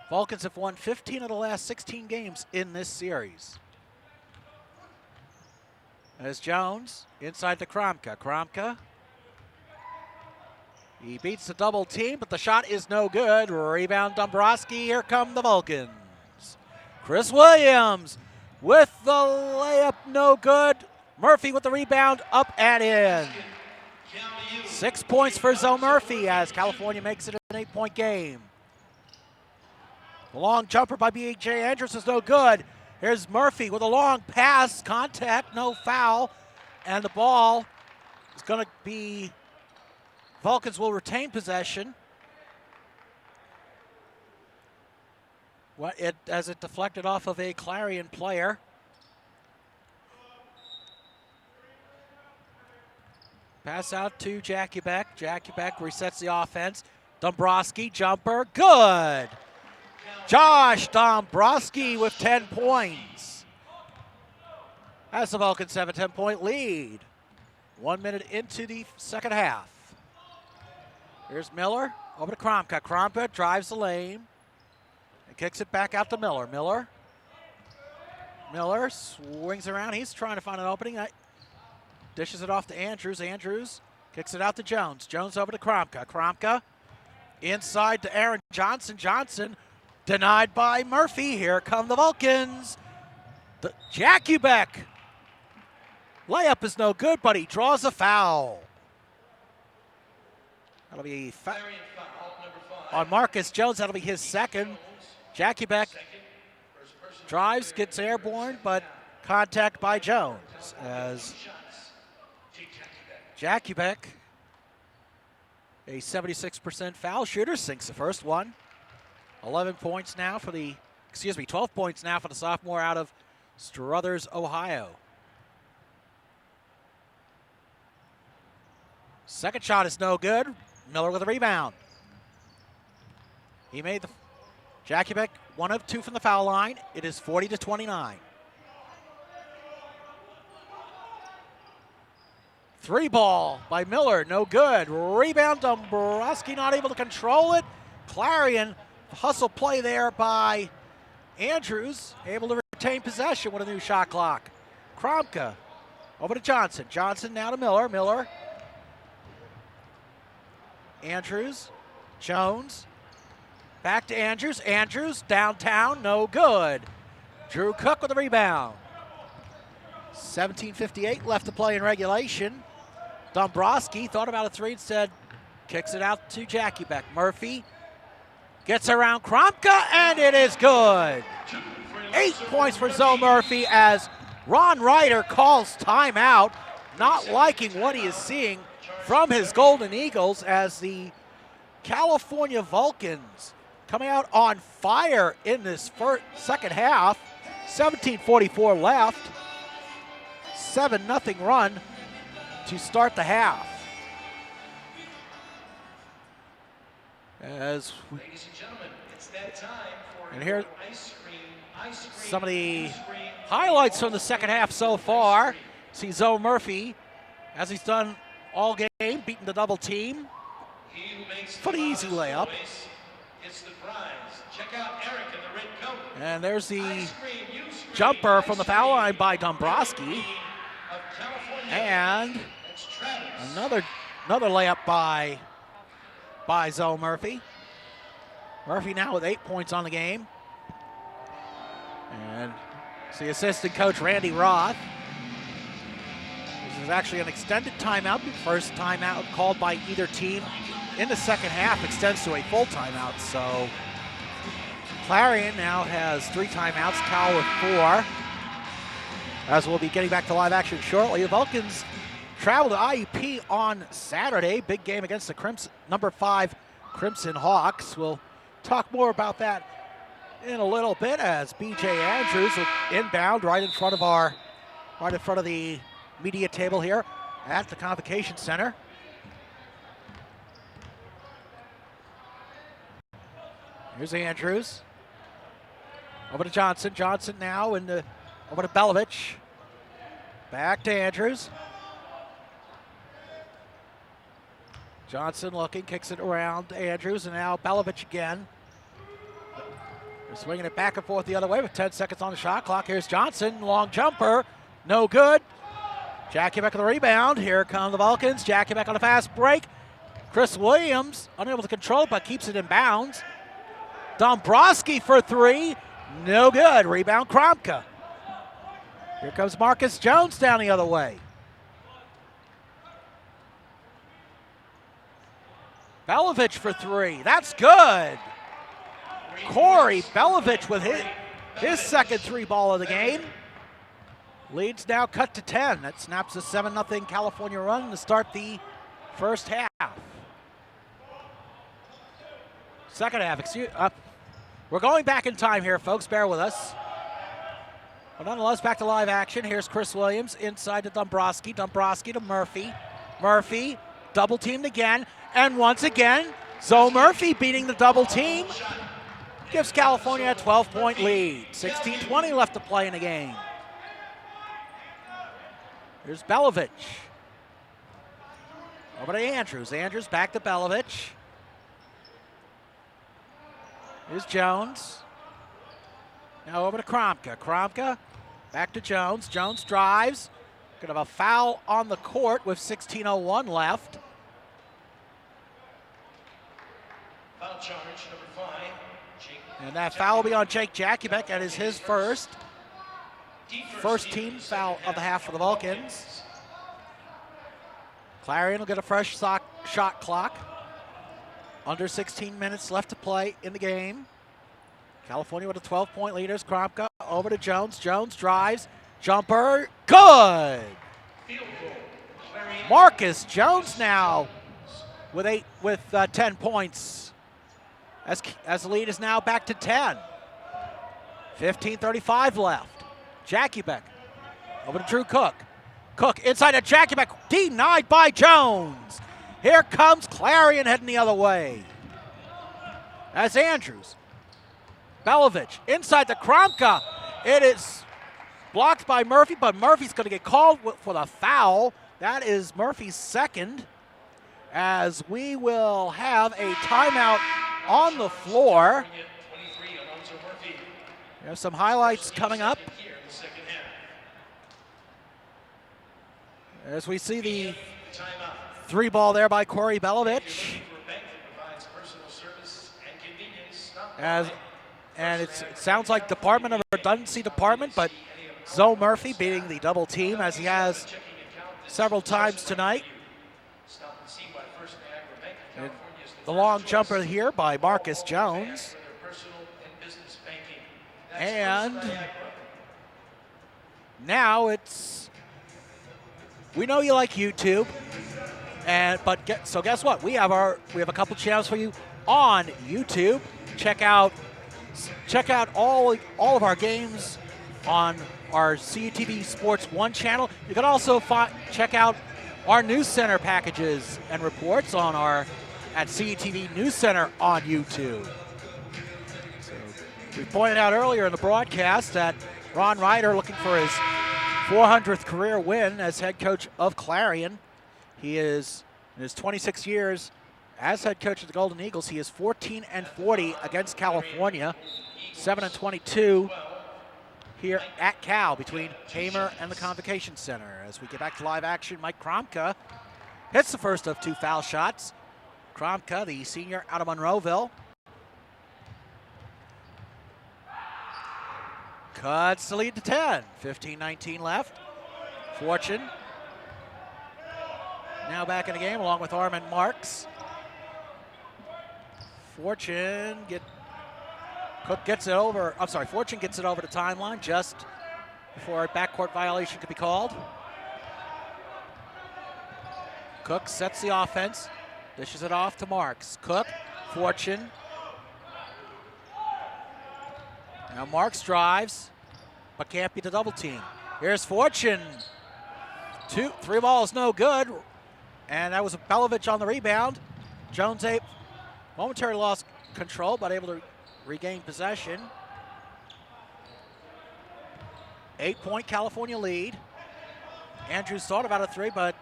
Vulcans have won 15 of the last 16 games in this series. As Jones inside to Kromka. Kromka. He beats the double team, but the shot is no good. Rebound Dombrowski. Here come the Vulcans. Chris Williams with the layup, no good. Murphy with the rebound, up and in. 6 points for Zoe Murphy as California makes it an 8-point game. The long jumper by B.J. Andrews is no good. Here's Murphy with a long pass, contact, no foul, and the ball is going to be, Vulcans will retain possession. As it deflected off of a Clarion player. Pass out to Jackie Beck. Jackie Beck resets the offense. Dombrowski, jumper, good. Josh Dombrowski with 10 points. As the Vulcans have a 10-point lead. 1 minute into the second half. Here's Miller over to Kromka. Kromka drives the lane and kicks it back out to Miller. Miller swings around. He's trying to find an opening. Dishes it off to Andrews. Andrews kicks it out to Jones. Jones over to Kromka. Kromka inside to Aaron Johnson. Johnson denied by Murphy. Here come the Vulcans. Jackie Beck. Layup is no good, but he draws a foul. That'll be on Marcus Jones. That'll be his second. Jackie Beck drives, gets airborne, but contact by Jones. As Jackie Beck, a 76% foul shooter, sinks the first one. 12 points now for the sophomore out of Struthers, Ohio. Second shot is no good. Miller with a rebound. He made Jackie Beck 1 of 2 from the foul line. It is 40-29. 3 ball by Miller, no good. Rebound, Dombrowski not able to control it. Clarion, hustle play there by Andrews, able to retain possession with a new shot clock. Kromka over to Johnson. Johnson now to Miller. Miller. Andrews. Jones. Back to Andrews. Andrews downtown, no good. Drew Cook with the rebound. 17:58 left to play in regulation. Dombrowski thought about a three and said, kicks it out to Jackie Beck. Murphy gets around Kromka, and it is good. 8 points for Zoe Murphy as Ron Ryder calls timeout, not liking what he is seeing from his Golden Eagles as the California Vulcans coming out on fire in this second half. 17:44 left. 7-0 run to start the half. Ladies and gentlemen, it's that time for and here ice cream, some of the highlights from the second half so far. See Zoe Murphy, as he's done all game, beating the double team. For the easy layup. It's the prize. Check out Eric in the red coat. And there's the jumper from the foul line by Dombrowski. And another layup by Zoe Murphy. Murphy now with 8 points on the game. And it's the assistant coach, Randy Roth. This is actually an extended timeout. The first timeout called by either team in the second half extends to a full timeout. So Clarion now has 3 timeouts, Cal with 4. As we'll be getting back to live action shortly. The Vulcans travel to IUP on Saturday. Big game against the number 5 Crimson Hawks. We'll talk more about that in a little bit as BJ Andrews will inbound right in front of the media table here at the Convocation Center. Here's Andrews. Over to Johnson. Johnson now over to Belovich. Back to Andrews. Johnson looking, kicks it around to Andrews, and now Belovich again. They're swinging it back and forth the other way with 10 seconds on the shot clock. Here's Johnson, long jumper, no good. Jackie back on the rebound. Here come the Vulcans. Jackie back on a fast break. Chris Williams unable to control it, but keeps it in bounds. Dombrowski for 3, no good. Rebound Kromka. Here comes Marcus Jones down the other way. Belovich for 3, that's good. Corey Belovich with his second 3-ball of the game. Leads now cut to 10. That snaps a 7-0 California run to start the first half. Second half, we're going back in time here, folks. Bear with us. But nonetheless, back to live action. Here's Chris Williams inside to Dombrowski. Dombrowski to Murphy. Murphy double teamed again. And once again, Zoe Murphy beating the double team. Gives California a 12-point lead. 16:20 left to play in the game. Here's Belovich. Over to Andrews. Andrews back to Belovich. Here's Jones. Now over to Kromka. Kromka back to Jones. Jones drives. Gonna have a foul on the court with 16:01 left. Foul charge, number 5. And that foul will be on Jake Jakubec. That is his first team foul of the half for the Vulcans. Clarion will get a fresh shot clock. Under 16 minutes left to play in the game. California with a 12-point lead. Here's Kromka over to Jones. Jones drives. Jumper. Good. Marcus Jones now with 10 points. As the lead is now back to 10. 15:35 left. Jakubec over to Drew Cook. Cook inside of Jakubec, denied by Jones. Here comes Clarion heading the other way. That's Andrews. Belovich inside the Kromka. It is blocked by Murphy, but Murphy's going to get called for the foul. That is Murphy's second, as we will have a timeout on the floor. We have some highlights coming up as we see the 3-ball there by Corey Belovich. And it sounds like Department of Redundancy Department, but Zoe Murphy beating the double team as he has several times tonight. And the long jumper here by Marcus Jones. And now it's, we know you like YouTube, but guess what? We have a couple channels for you on YouTube. Check out all of our games on our CUTV Sports 1 channel. You can also check out our News Center packages and reports at CUTV News Center on YouTube. So we pointed out earlier in the broadcast that Ron Ryder looking for his 400th career win as head coach of Clarion. He is, in his 26 years as head coach of the Golden Eagles, he is 14-40 against California, 7-22 here at Cal between Hamer and the Convocation Center. As we get back to live action, Mike Kromka hits the first of 2 foul shots. Kromka, the senior out of Monroeville. Cuts the lead to 10. 15-19 left. Fortune now back in the game along with Armin Marks. Fortune gets it over the timeline just before a backcourt violation could be called. Cook sets the offense, dishes it off to Marks. Cook, Fortune. Now Marks drives, but can't beat the double team. Here's Fortune. 3 balls, no good. And that was Belovich on the rebound. Jones momentarily lost control, but able to regain possession. 8-point California lead. Andrews thought about a 3, but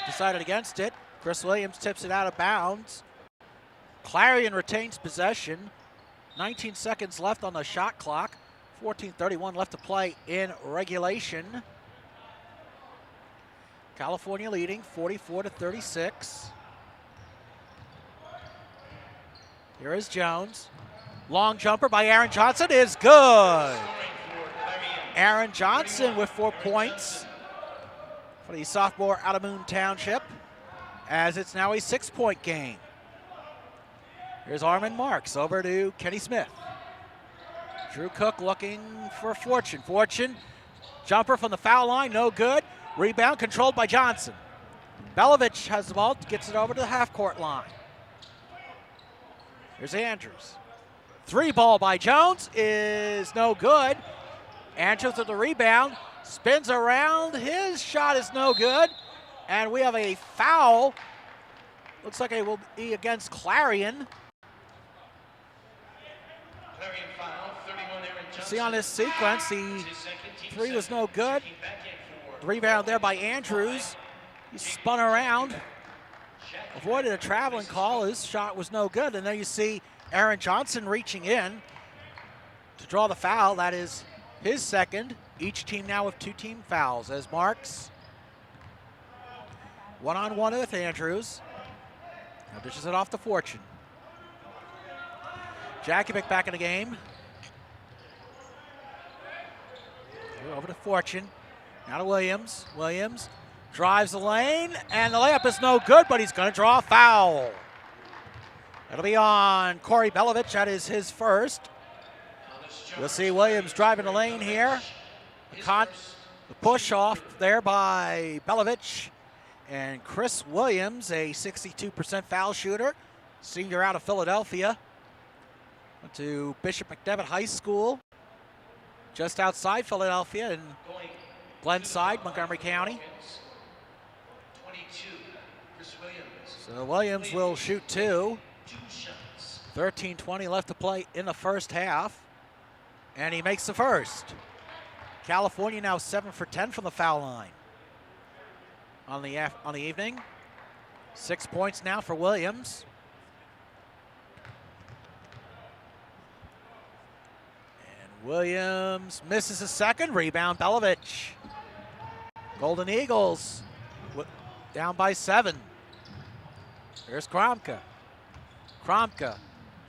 decided against it. Chris Williams tips it out of bounds. Clarion retains possession. 19 seconds left on the shot clock. 14:31 left to play in regulation. California leading 44-36. Here is Jones. Long jumper by Aaron Johnson is good. Aaron Johnson with 4 points for the sophomore out of Moon Township, as it's now a 6-point game. Here's Armin Marks over to Kenny Smith. Drew Cook looking for Fortune. Fortune, jumper from the foul line, no good. Rebound controlled by Johnson. Belovich has the ball, gets it over to the half-court line. Here's Andrews. 3 ball by Jones is no good. Andrews with the rebound, spins around, his shot is no good. And we have a foul. Looks like it will be against Clarion. See on this sequence, the 3 was no good. The rebound there by Andrews. He spun around, avoided a traveling call. His shot was no good. And then you see Aaron Johnson reaching in to draw the foul. That is his second. Each team now with 2 team fouls as Marks one-on-one with Andrews. Now dishes it off to Fortune. Jakovic back in the game. Over to Fortune. Now to Williams. Williams drives the lane, and the layup is no good, but he's going to draw a foul. It'll be on Corey Belovich. That is his first. You'll see Williams driving the lane here. The push off there by Belovich. And Chris Williams, a 62% foul shooter, senior out of Philadelphia. Went to Bishop McDevitt High School, just outside Philadelphia in Glenside, Montgomery County. So Williams will shoot 2. 13:20 left to play in the first half. And he makes the first. California now 7 for 10 from the foul line on the evening. 6 points now for Williams. And Williams misses a second. Rebound Belovich. Golden Eagles down by 7. Here's Kromka. Kromka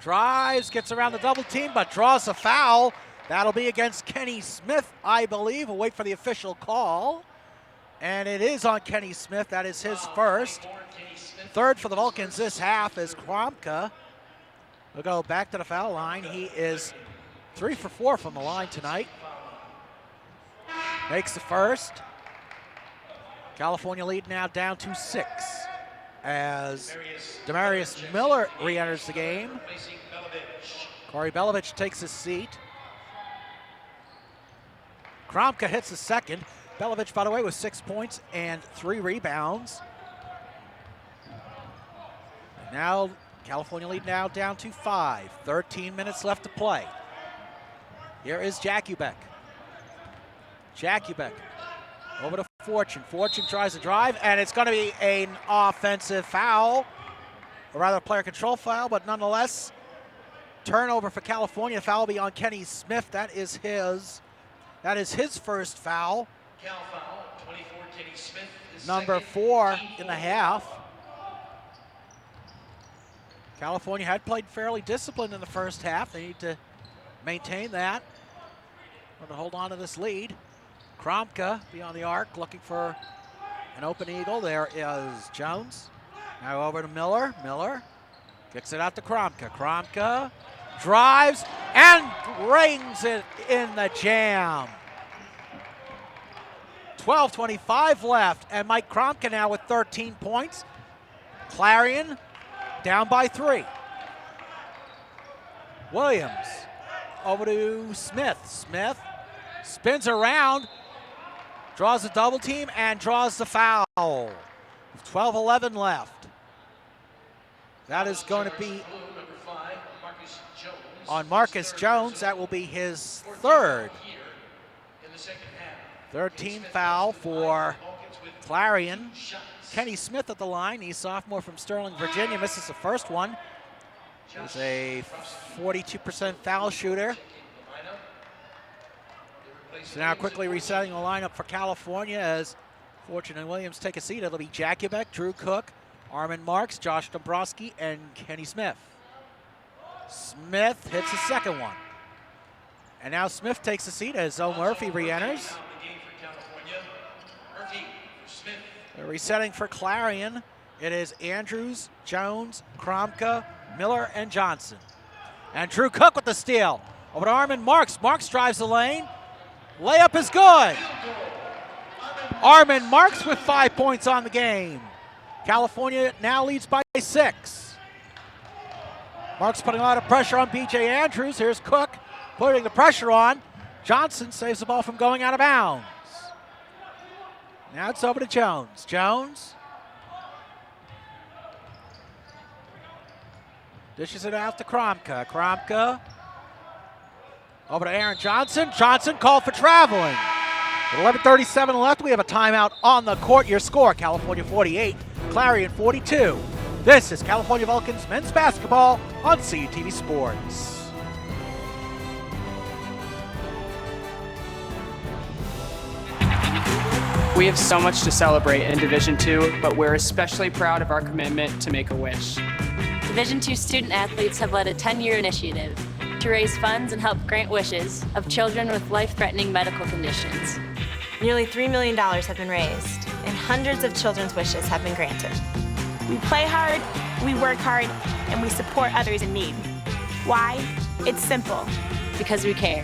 drives, gets around the double team, but draws a foul. That'll be against Kenny Smith, I believe. We'll wait for the official call. And it is on Kenny Smith. That is his first. Third for the Vulcans this half is Kromka. We'll go back to the foul line. He is 3 for 4 from the line tonight. Makes the first. California lead now down to 6 as Demarius Miller re-enters the game. Corey Belovich takes his seat. Kromka hits the second. Belovich, by the way, with 6 points and 3 rebounds. Now California lead now down to 5. 13 minutes left to play. Here is Jakubek. Jakubek over to Fortune. Fortune tries to drive, and it's going to be an offensive foul, or rather a player control foul, but nonetheless, turnover for California. Foul will be on Kenny Smith. That is his first foul. Cal foul, 24, Kenny Smith. Number 4 in the half. California had played fairly disciplined in the first half. They need to maintain that. Want to hold on to this lead. Kromka beyond the arc, looking for an open eagle. There is Jones. Now over to Miller. Miller kicks it out to Kromka. Kromka drives and rings it in the jam. 12:25 left, and Mike Kromka now with 13 points. Clarion down by 3. Williams over to Smith. Smith spins around, draws a double team, and draws the foul. 12:11 left. That is going to be on Marcus Jones. That will be his third. 13 foul for Clarion. Kenny Smith at the line. He's sophomore from Sterling, Virginia. Misses the first one. He's a 42% foul shooter. So now quickly resetting the lineup for California as Fortune and Williams take a seat. It'll be Jakubek, Drew Cook, Armin Marks, Josh Dombrowski, and Kenny Smith. Smith hits the second one. And now Smith takes a seat as Zoe Murphy re-enters. They're resetting for Clarion. It is Andrews, Jones, Kromka, Miller, and Johnson. And Drew Cook with the steal. Over to Armin Marks. Marks drives the lane. Layup is good. Armin Marks with 5 points on the game. California now leads by 6. Marks putting a lot of pressure on B.J. Andrews. Here's Cook putting the pressure on. Johnson saves the ball from going out of bounds. Now it's over to Jones. Jones dishes it out to Kromka. Kromka over to Aaron Johnson. Johnson called for traveling. With 11:37 left, we have a timeout on the court. Your score, California 48, Clarion 42. This is California Vulcans men's basketball on CUTV Sports. We have so much to celebrate in Division II, but we're especially proud of our commitment to make a wish. Division II student athletes have led a 10-year initiative to raise funds and help grant wishes of children with life-threatening medical conditions. Nearly $3 million have been raised, and hundreds of children's wishes have been granted. We play hard, we work hard, and we support others in need. Why? It's simple. Because we care.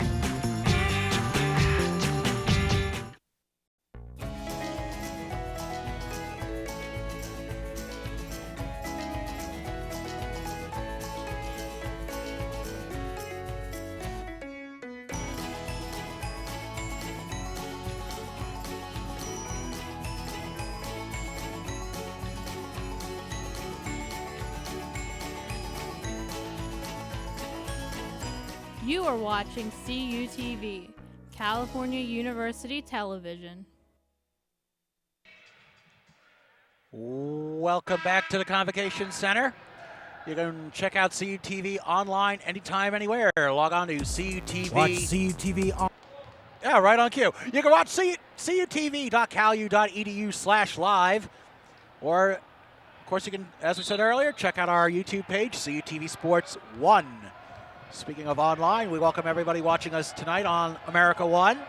You are watching CUTV, California University Television. Welcome back to the Convocation Center. You can check out CUTV online anytime, anywhere. Log on to CUTV. Watch CUTV on. Yeah, right on cue. You can watch CUTV.calu.edu/live. Or, of course, you can, as we said earlier, check out our YouTube page, CUTV Sports 1. Speaking of online, we welcome everybody watching us tonight on America One.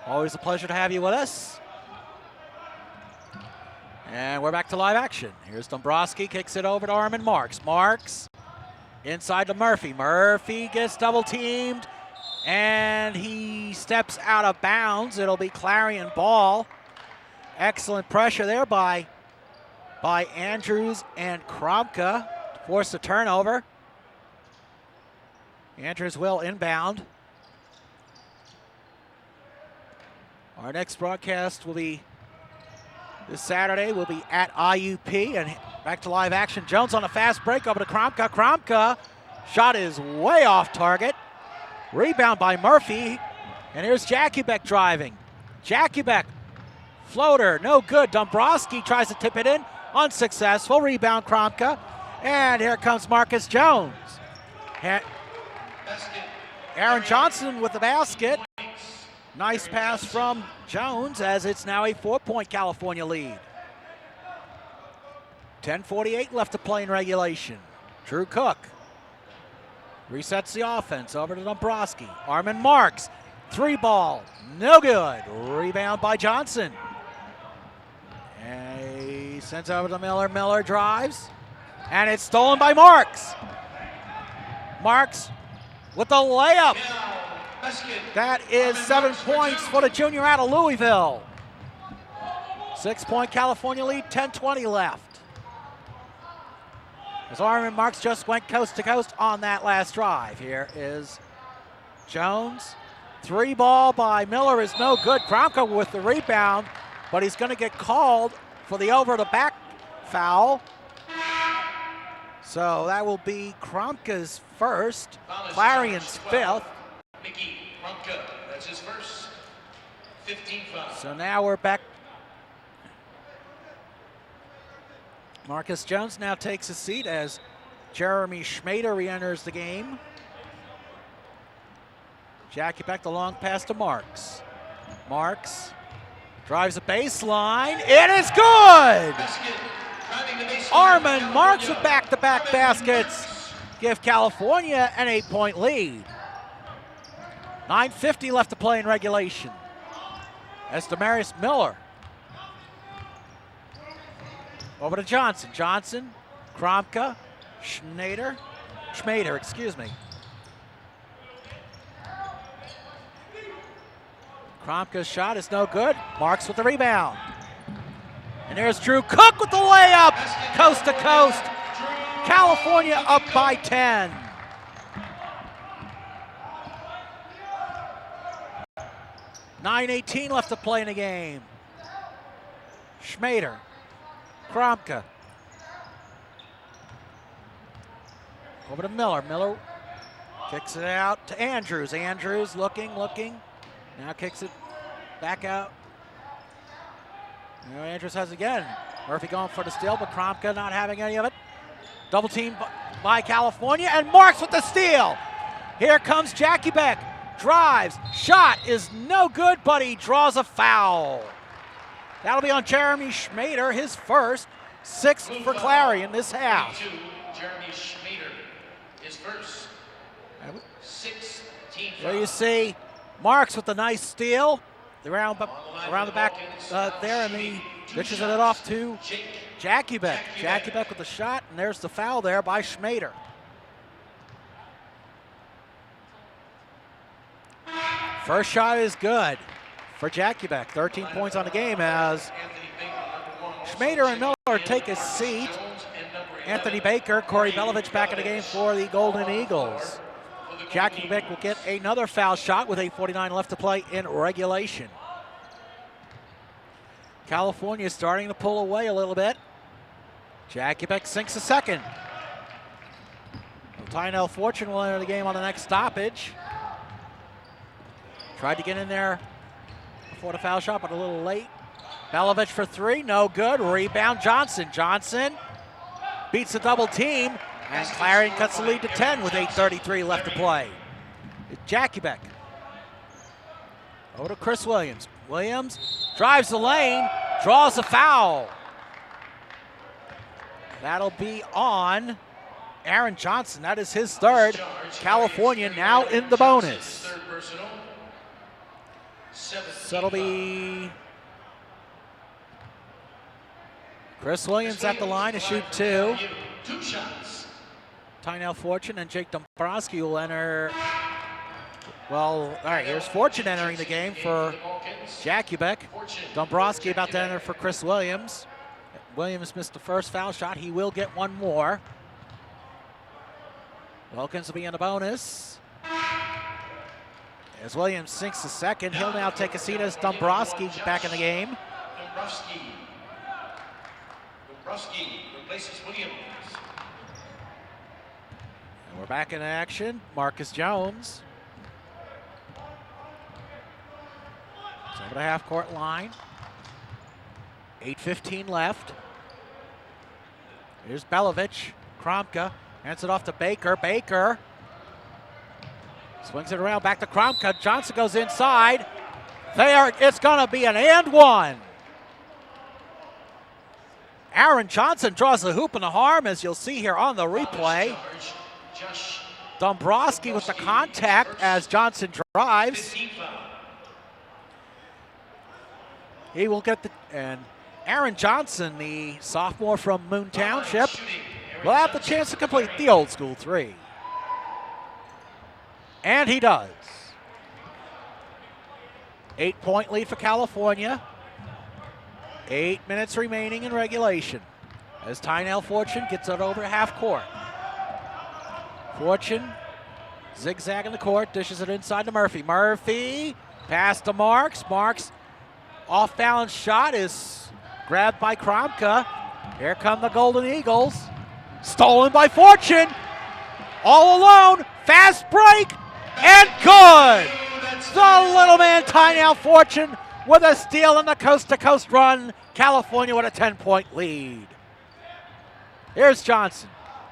Always a pleasure to have you with us. And we're back to live action. Here's Dombrowski, kicks it over to Armin Marks. Marks inside to Murphy. Murphy gets double teamed, and he steps out of bounds. It'll be Clarion ball. Excellent pressure there by Andrews and Kromka to force the turnover. Andrews will inbound. Our next broadcast will be this Saturday. We'll be at IUP, and back to live action. Jones on a fast break over to Kromka. Kromka, shot is way off target. Rebound by Murphy, and here's Jakubek driving. Jakubek, floater, no good. Dombrowski tries to tip it in, unsuccessful. Rebound Kromka, and here comes Marcus Jones. Aaron Johnson with the basket. Nice pass from Jones, as it's now a 4-point California lead. 10:48 left to play in regulation. Drew Cook resets the offense over to Dombrowski. Armin Marks, 3-ball, no good. Rebound by Johnson. And he sends over to Miller. Miller drives, and it's stolen by Marks. Marks with the layup. That is 7 points for the junior out of Louisville. 6-point California lead, 10:20 left. As Armin Marks just went coast to coast on that last drive. Here is Jones. 3-ball by Miller is no good. Kromka with the rebound, but he's going to get called for the over-the-back foul. So that will be Kromka's first, Clarion's fifth. Mickey Kromka, that's his first. 15 foul. So now we're back. Marcus Jones now takes a seat as Jeremy Schmader re-enters the game. Jakubek the long pass to Marks. Marks drives a baseline. It is good! Armin Marks with back-to-back baskets give California an 8-point lead. 9:50 left to play in regulation. As Demarius Miller over to Johnson. Johnson, Kromka, Schmader, excuse me. Kromka's shot is no good. Marks with the rebound. And there's Drew Cook with the layup, coast to coast. California up by 10. .9:18 left to play in the game. Schmader, Kromka. Over to Miller. Miller kicks it out to Andrews. Andrews looking. Now kicks it back out. Now Andrews has it again. Murphy going for the steal, but Kromka not having any of it. Double team by California, and Marks with the steal. Here comes Jakubek. Drives, shot is no good, but he draws a foul. That'll be on Jeremy Schmader, his first, 6th for Clarion this half. Jeremy Schmader, his first. 16 There you see Marks with the nice steal. Around the back there, and he dishes it off to Jakubek. Jakubek with the shot, and there's the foul there by Schmader. First shot is good for Jakubek. 13 points on the game as Schmader and Miller take a seat. Anthony Baker, Corey Belovich back in the game for the Golden Eagles. Jakubek will get another foul shot with 8:49 left to play in regulation. California starting to pull away a little bit. Jakubek sinks a second. Tynell Fortune will enter the game on the next stoppage. Tried to get in there before the foul shot, but a little late. Belovich for 3, no good. Rebound Johnson. Johnson beats the double team, and Clarion cuts the lead to 10 with 8:33 left to play. Jakubek over to Chris Williams. Williams drives the lane, draws a foul. That'll be on Aaron Johnson. That is his third. California now in the bonus. So it'll be Chris Williams at the line to shoot 2. 2 shots. Tynell Fortune and Jake Dombrowski will enter. Well, all right, here's Fortune entering the game for Jakubek. Dombrowski about to enter for Chris Williams. Williams missed the first foul shot. He will get one more. Vulcans will be in a bonus. As Williams sinks the second, he'll now take a seat as Dombrowski back in the game. Dombrowski replaces Williams. And we're back in action. Marcus Jones. It's over the half-court line. 8:15 left. Here's Belovich. Kromka hands it off to Baker. Baker swings it around back to Kromka. Johnson goes inside. It's going to be an and one. Aaron Johnson draws the hoop and the harm, as you'll see here on the replay. Dombrowski with the contact as Johnson drives. He will get the, and Aaron Johnson, the sophomore from Moon Township, will have the chance to complete the old school 3. And he does. 8-point lead for California. 8 minutes remaining in regulation as Tynell Fortune gets it over half court. Fortune zigzagging the court, dishes it inside to Murphy. Murphy pass to Marks. Marks off balance shot is grabbed by Kromka. Here come the Golden Eagles. Stolen by Fortune. All alone. Fast break and good. The little man Tynell Fortune with a steal in the coast-to-coast run. California with a 10-point lead. Here's Johnson.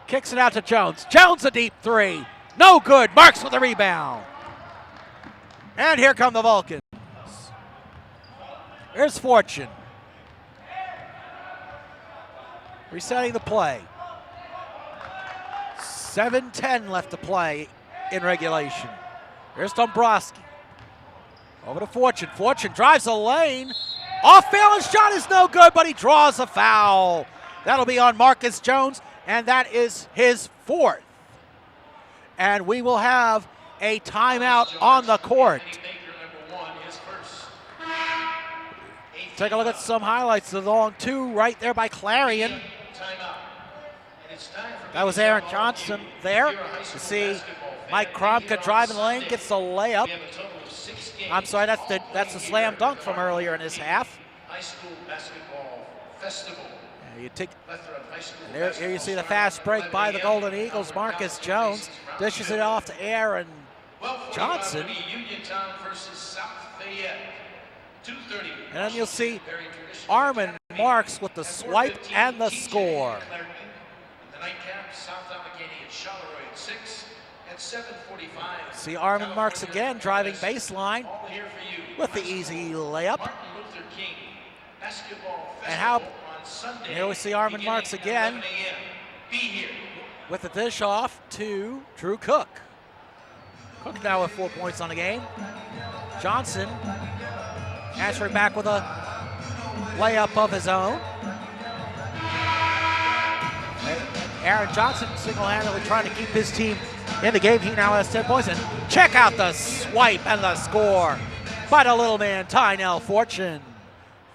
Kicks it out to Jones. Jones a deep 3. No good. Marks with the rebound. And here come the Vulcans. Here's Fortune. Resetting the play. 7:10 left to play in regulation. Here's Dombrowski. Over to Fortune. Fortune drives the lane. Off balance shot is no good, but he draws a foul. That'll be on Marcus Jones, and that is his 4th. And we will have a timeout on the court. Take a look at some highlights. The long 2 right there by Clarion. That was Aaron Johnson there. You see Mike Kromka driving the lane, gets the layup. I'm sorry, that's the slam dunk from earlier in this half. High School Basketball Festival. Here you see the fast break by the Golden Eagles. Marcus Jones dishes it off to Aaron Johnson. And then you'll see Armin Marks with the swipe and the score. The nightcap, South Allegheny and Charleroi at 6 at 7:45. See Armin Marks again driving baseline with the easy layup. And here we see Armin Marks again with the dish off to Drew Cook. Cook now with 4 points on the game. Johnson answering back with a layup of his own. Aaron Johnson single-handedly trying to keep his team in the game. He now has 10 points. And check out the swipe and the score by the little man, Tynell Fortune.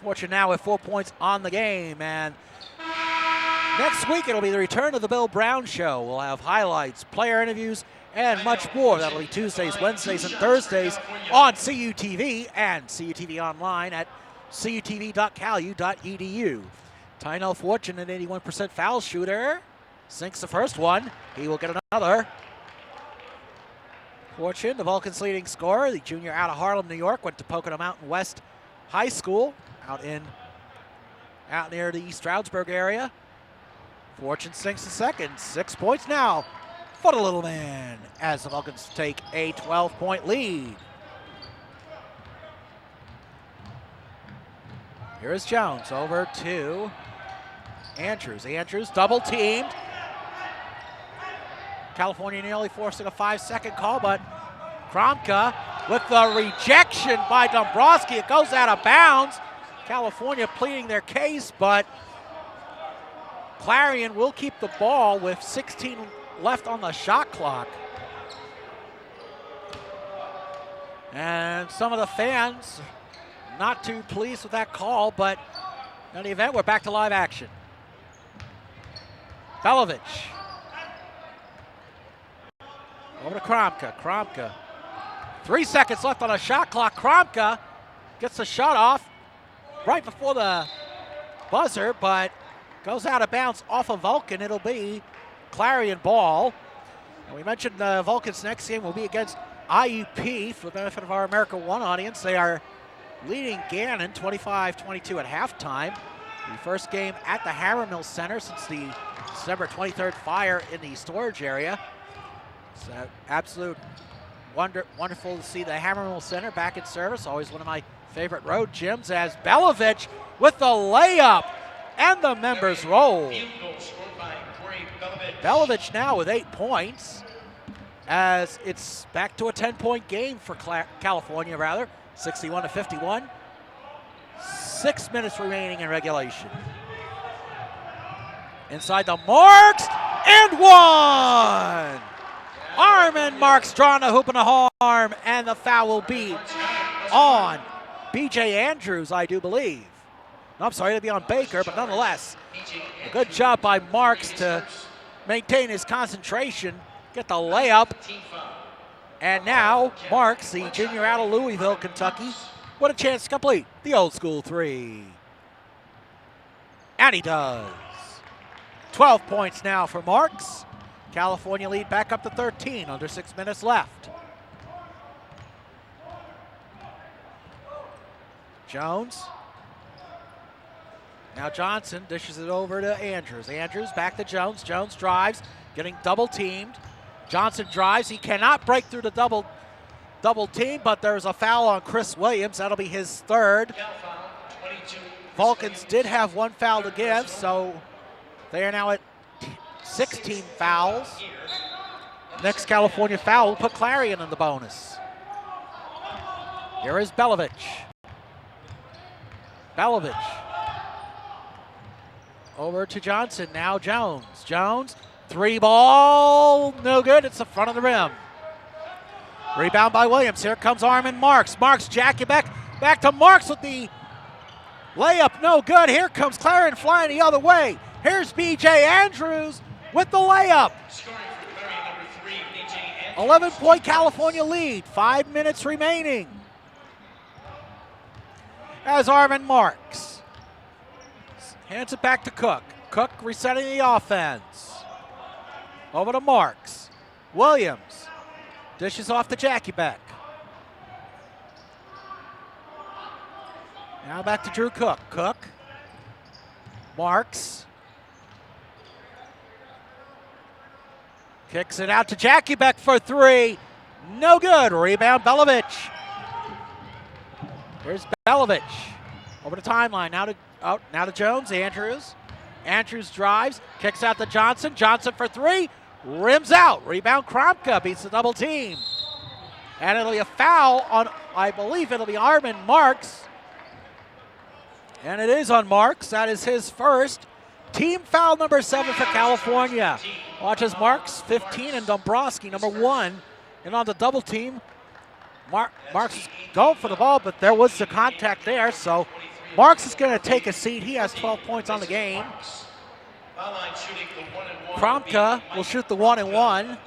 Fortune now with 4 points on the game. And next week it'll be the return of the Bill Brown Show. We'll have highlights, player interviews, and much more. That'll be Tuesdays, Wednesdays, and Thursdays on CUTV and CUTV online at cutv.calu.edu. Tynell Fortune, an 81% foul shooter, sinks the first one. He will get another. Fortune, the Vulcans' leading scorer, the junior out of Harlem, New York, went to Pocono Mountain West High School out near the East Stroudsburg area. Fortune sinks the second. 6 points now for the little man as the Vulcans take a 12-point lead. Here is Jones over to Andrews. Andrews double teamed. California nearly forcing a 5-second call, but Kromka with the rejection by Dombrowski. It goes out of bounds. California pleading their case, but Clarion will keep the ball with 16 left on the shot clock. And some of the fans not too pleased with that call, but in the event, we're back to live action. Belovich. Over to Kromka. Kromka. 3 seconds left on the shot clock. Kromka gets the shot off right before the buzzer, but goes out of bounds off of Vulcan. It'll be Clarion ball. And we mentioned Vulcan's next game will be against IUP for the benefit of our America One audience. They are leading Gannon 25-22 at halftime. The first game at the Hammermill Center since the December 23rd fire in the storage area. It's absolute wonderful to see the Hammermill Center back in service. Always one of my favorite road gyms, as Belovich with the layup and the members roll. Belovich now with 8 points, as it's back to a 10-point game for California, 61-51. 6 minutes remaining in regulation. Inside the marks, and one! Armin Marks drawing a hoop and a harm, and the foul will be on B.J. Andrews, I do believe. No, I'm sorry, it'll be on Baker, but nonetheless, a good job by Marks to maintain his concentration, get the layup. And now Marks, the junior out of Louisville, Kentucky, what a chance to complete the old school three. And he does. 12 points now for Marks. California lead back up to 13, under 6 minutes left. Jones. Now Johnson dishes it over to Andrews. Andrews back to Jones. Jones drives, getting double teamed. Johnson drives. He cannot break through the double team, but there's a foul on Chris Williams. That'll be his third. Vulcans did have one foul to give, so they are now at 16 fouls. Next California foul will put Clarion in the bonus. Here is Belovich. Belovich. Over to Johnson, now Jones. Jones, three ball, no good, it's the front of the rim. Rebound by Williams, here comes Armin Marks. Marks, Jackie back to Marks with the layup, no good. Here comes Clarion flying the other way. Here's B.J. Andrews with the layup. 11-point California lead, 5 minutes remaining. As Armin Marks hands it back to Cook. Cook resetting the offense. Over to Marks. Williams dishes off to Jackie Beck. Now back to Drew Cook. Cook. Marks. Kicks it out to Jackie Beck for three. No good. Rebound Belovich. Here's Belovich. Over the timeline. Now to Jones. Andrews. Andrews drives. Kicks out to Johnson. Johnson for three. Rims out. Rebound Kromka. Beats the double team. And it'll be a foul on, I believe it'll be Armin Marks. And it is on Marks. That is his first. Team foul number 7 for California. Watch as Marks, 15, and Dombrowski, number 1. And on the double team, Marks is going for the ball, but there was the contact there. So Marks is going to take a seat. He has 12 points on the game. Kromka will shoot the 1-and-1.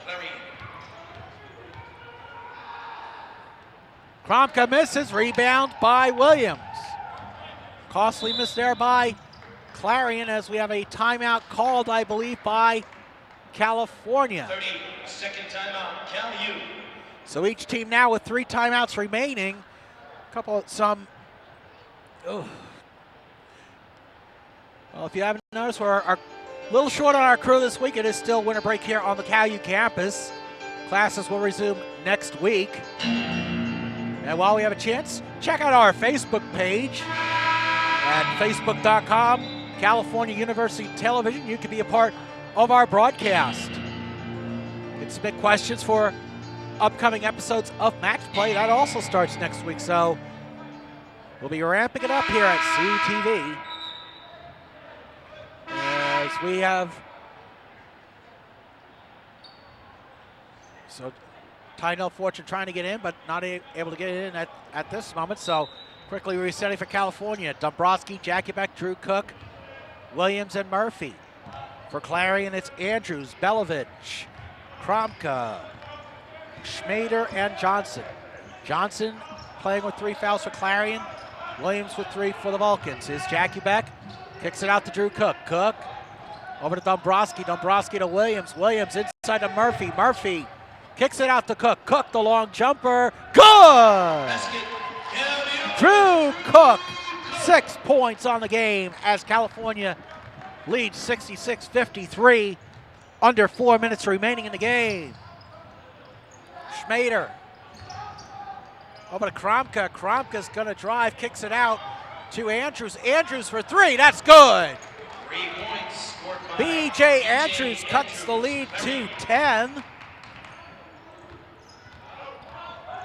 Kromka misses. Rebound by Williams. Costly miss there by Clarion, as we have a timeout called, I believe, by California. 30-second timeout, Cal U. So each team now with 3 timeouts remaining. Well, if you haven't noticed, we're a little short on our crew this week. It is still winter break here on the Cal U campus. Classes will resume next week. And while we have a chance, check out our Facebook page at facebook.com. California University Television. You can be a part of our broadcast. Get submit questions for upcoming episodes of Match Play. That also starts next week, so we'll be ramping it up here at CUTV. As we have, so Tynell Fortune trying to get in, but not able to get in at this moment. So quickly resetting for California. Dombrowski, Jakubec, Drew Cook, Williams, and Murphy. For Clarion, it's Andrews, Belovich, Kromka, Schmader, and Johnson. Johnson playing with 3 fouls for Clarion. Williams with 3 for the Vulcans. Here's Jakubec, kicks it out to Drew Cook. Cook over to Dombrowski. Dombrowski to Williams. Williams inside to Murphy. Murphy kicks it out to Cook. Cook, the long jumper. Good! Drew Cook, 6 points on the game as California leads 66-53. Under 4 minutes remaining in the game. Schmader over to Kromka. Kromka's going to drive, kicks it out to Andrews. Andrews for 3, that's good. 3 points scored by B.J. Andrews cuts the lead to 10.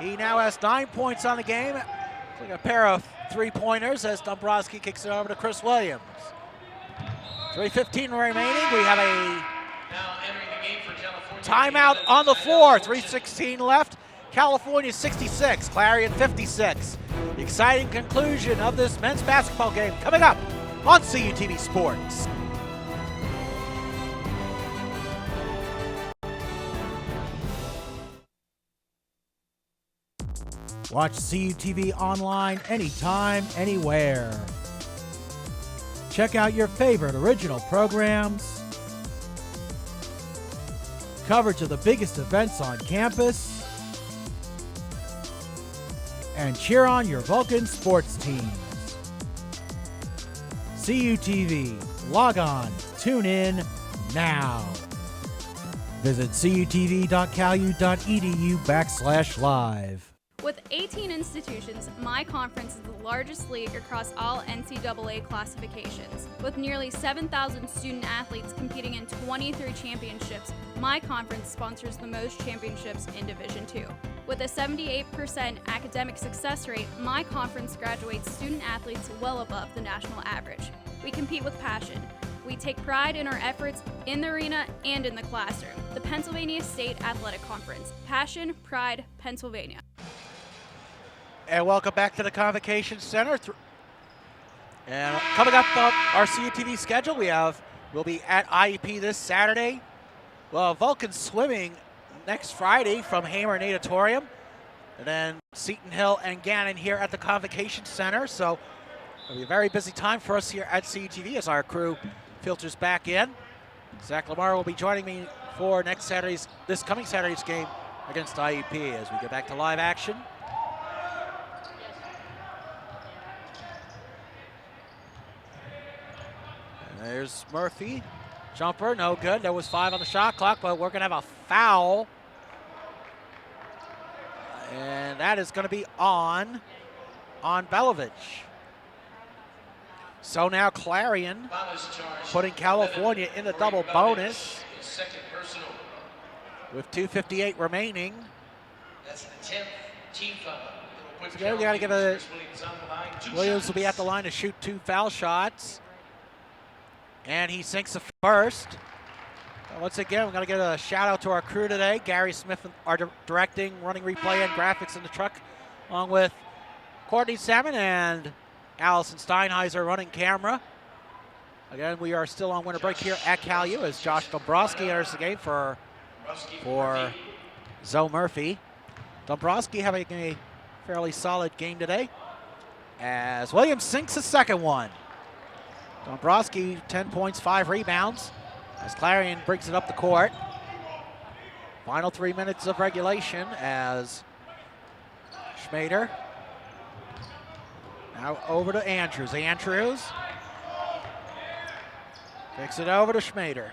He now has 9 points on the game. A pair of 3-pointers as Dombrowski kicks it over to Chris Williams. 3:15 remaining. We have a timeout on the floor. 3:16 left. California 66, Clarion 56. The exciting conclusion of this men's basketball game coming up on CUTV Sports. Watch CUTV online anytime, anywhere. Check out your favorite original programs, coverage of the biggest events on campus, and cheer on your Vulcan sports teams. CUTV. Log on. Tune in now. Visit cutv.calu.edu/live. With 18 institutions, my conference is the largest league across all NCAA classifications. With nearly 7,000 student athletes competing in 23 championships, my conference sponsors the most championships in Division II. With a 78% academic success rate, my conference graduates student athletes well above the national average. We compete with passion. We take pride in our efforts in the arena and in the classroom. The Pennsylvania State Athletic Conference. Passion, pride, Pennsylvania. And welcome back to the Convocation Center. And coming up on our CUTV schedule, we'll be at IEP this Saturday. Well, Vulcan swimming next Friday from Hamer Natatorium. And then Seton Hill and Gannon here at the Convocation Center. So it'll be a very busy time for us here at CUTV as our crew filters back in. Zach Lamar will be joining me for this coming Saturday's game against IEP as we get back to live action. There's Murphy. Jumper, no good. There was 5 on the shot clock, but we're going to have a foul. And that is going to be on Belovich. So now Clarion putting California in the double bonus with 2:58 remaining. That's the 10th team foul. So we got to give a Williams will be at the line to shoot 2 foul shots. And he sinks the first. Once again, we're going to give a shout out to our crew today. Gary Smith, our directing, running replay, and graphics in the truck, along with Courtney Salmon and Allison Steinheiser running camera. Again, we are still on winter break here at CalU as Josh Dombrowski enters the game for Zoe Murphy. Dombrowski having a fairly solid game today as Williams sinks the second one. Dombrowski, 10 points, 5 rebounds, as Clarion brings it up the court. Final 3 minutes of regulation as Schmader. Now over to Andrews. Andrews kicks it over to Schmader.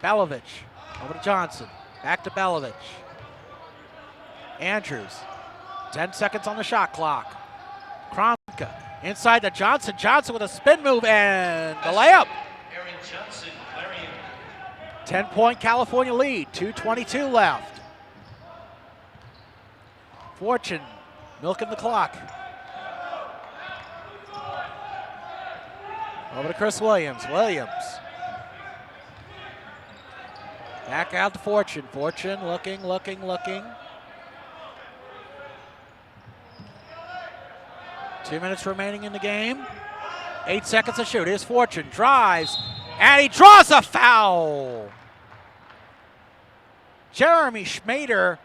Belovich over to Johnson. Back to Belovich. Andrews, 10 seconds on the shot clock. Kromka. Inside to Johnson. Johnson with a spin move and the layup. 10-point California lead. 2:22 left. Fortune milking the clock. Over to Chris Williams. Williams. Back out to Fortune. Fortune looking. 2 minutes remaining in the game. 8 seconds to shoot. Here's Fortune. Drives. And he draws a foul. Jeremy Schmader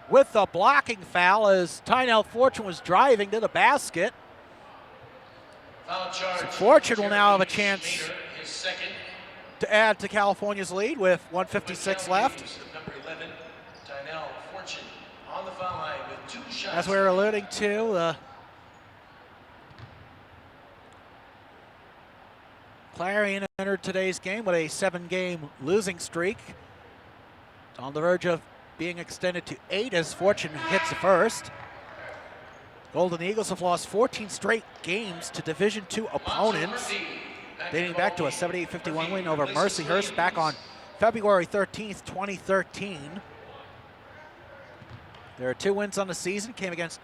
with the blocking foul as Tynell Fortune was driving to the basket. So Fortune will now have a chance to add to California's lead with 1:56 left. As we were alluding to, Clarion entered today's game with a 7-game losing streak. It's on the verge of being extended to 8 as Fortune hits the first. Golden Eagles have lost 14 straight games to Division II opponents, dating back to a 78-51 win over Mercyhurst back on February 13th, 2013. There are 2 wins on the season, came against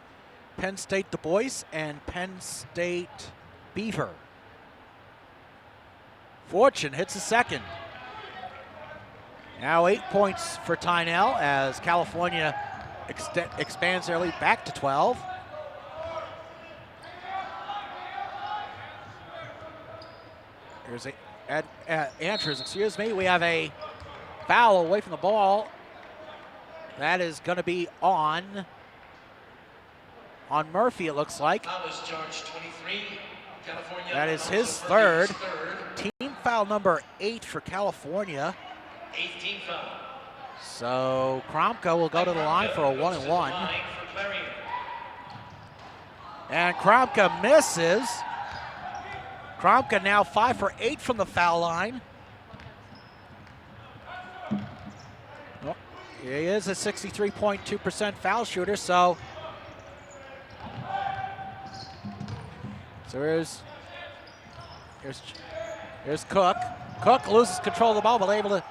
Penn State Du Bois and Penn State Beaver. Fortune hits the second. Now 8 points for Tynell as California expands their lead back to 12. Here's Andrews, excuse me. We have a foul away from the ball. That is going to be on Murphy, it looks like. That is his third. Team foul number 8 for California. 18th foul. So Kromka will go to the line for a 1-and-1. And Kromka misses. Kromka now 5 for 8 from the foul line. Oh, he is a 63.2% foul shooter, so here's Cook. Cook loses control of the ball, but able to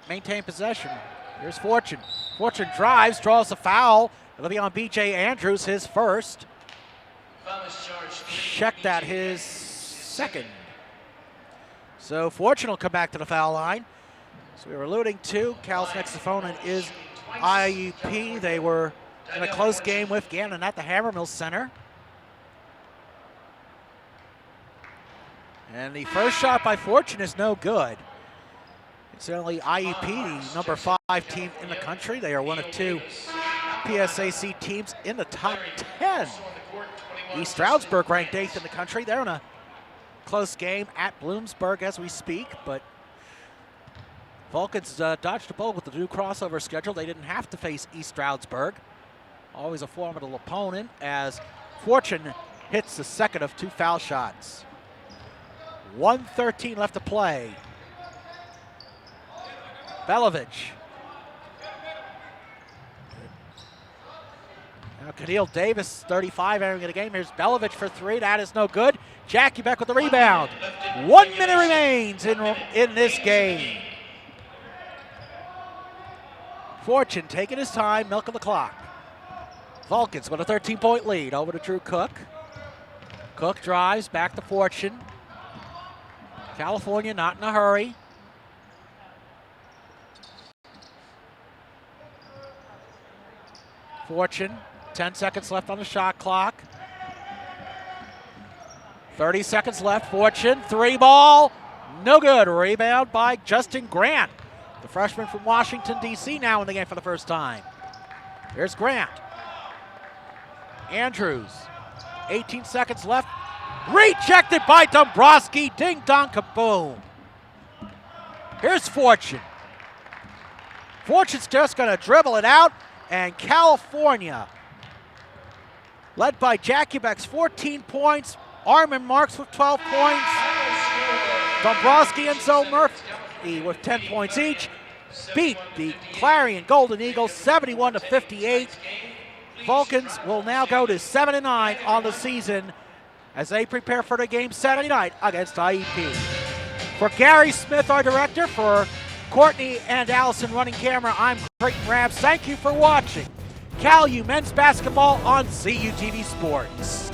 maintain possession. Here's Fortune. Fortune drives, draws a foul. It'll be on B.J. Andrews, his first. Check that, his second. So Fortune will come back to the foul line. So we were alluding to, Cal's next opponent is IUP. They were in a close game with Gannon at the Hammermill Center. And the first shot by Fortune is no good. Incidentally, IUP, the number 5 team in the country. They are one of 2 PSAC teams in the top 10. East Stroudsburg ranked 8th in the country. They're in a close game at Bloomsburg as we speak, but Vulcans dodged a bullet with the new crossover schedule. They didn't have to face East Stroudsburg. Always a formidable opponent as Fortune hits the second of 2 foul shots. 1:13 left to play. Belovich. Now Cadeel Davis, 35, entering the game. Here's Belovich for 3. That is no good. Jackie back with the rebound. 1 minute remains in this game. Fortune taking his time, milking the clock. Vulcans with a 13-point lead. Over to Drew Cook. Cook drives back to Fortune. California not in a hurry. Fortune, 10 seconds left on the shot clock. 30 seconds left. Fortune, 3 ball, no good. Rebound by Justin Grant, the freshman from Washington, D.C., now in the game for the first time. Here's Grant. Andrews, 18 seconds left. Rejected by Dombrowski. Ding dong kaboom. Here's Fortune. Fortune's just going to dribble it out, and California, led by Jack Ubeck's 14 points, Armin Marks with 12 points, Dombrowski and Zoe Murphy with 10 points each, beat the Clarion Golden Eagles 71-58. Vulcans will now go to 7-9 on the season as they prepare for the game Saturday night against IEP. For Gary Smith, our director, for Courtney and Allison running camera, I'm Creighton Rabs. Thank you for watching Cal U men's basketball on CUTV Sports.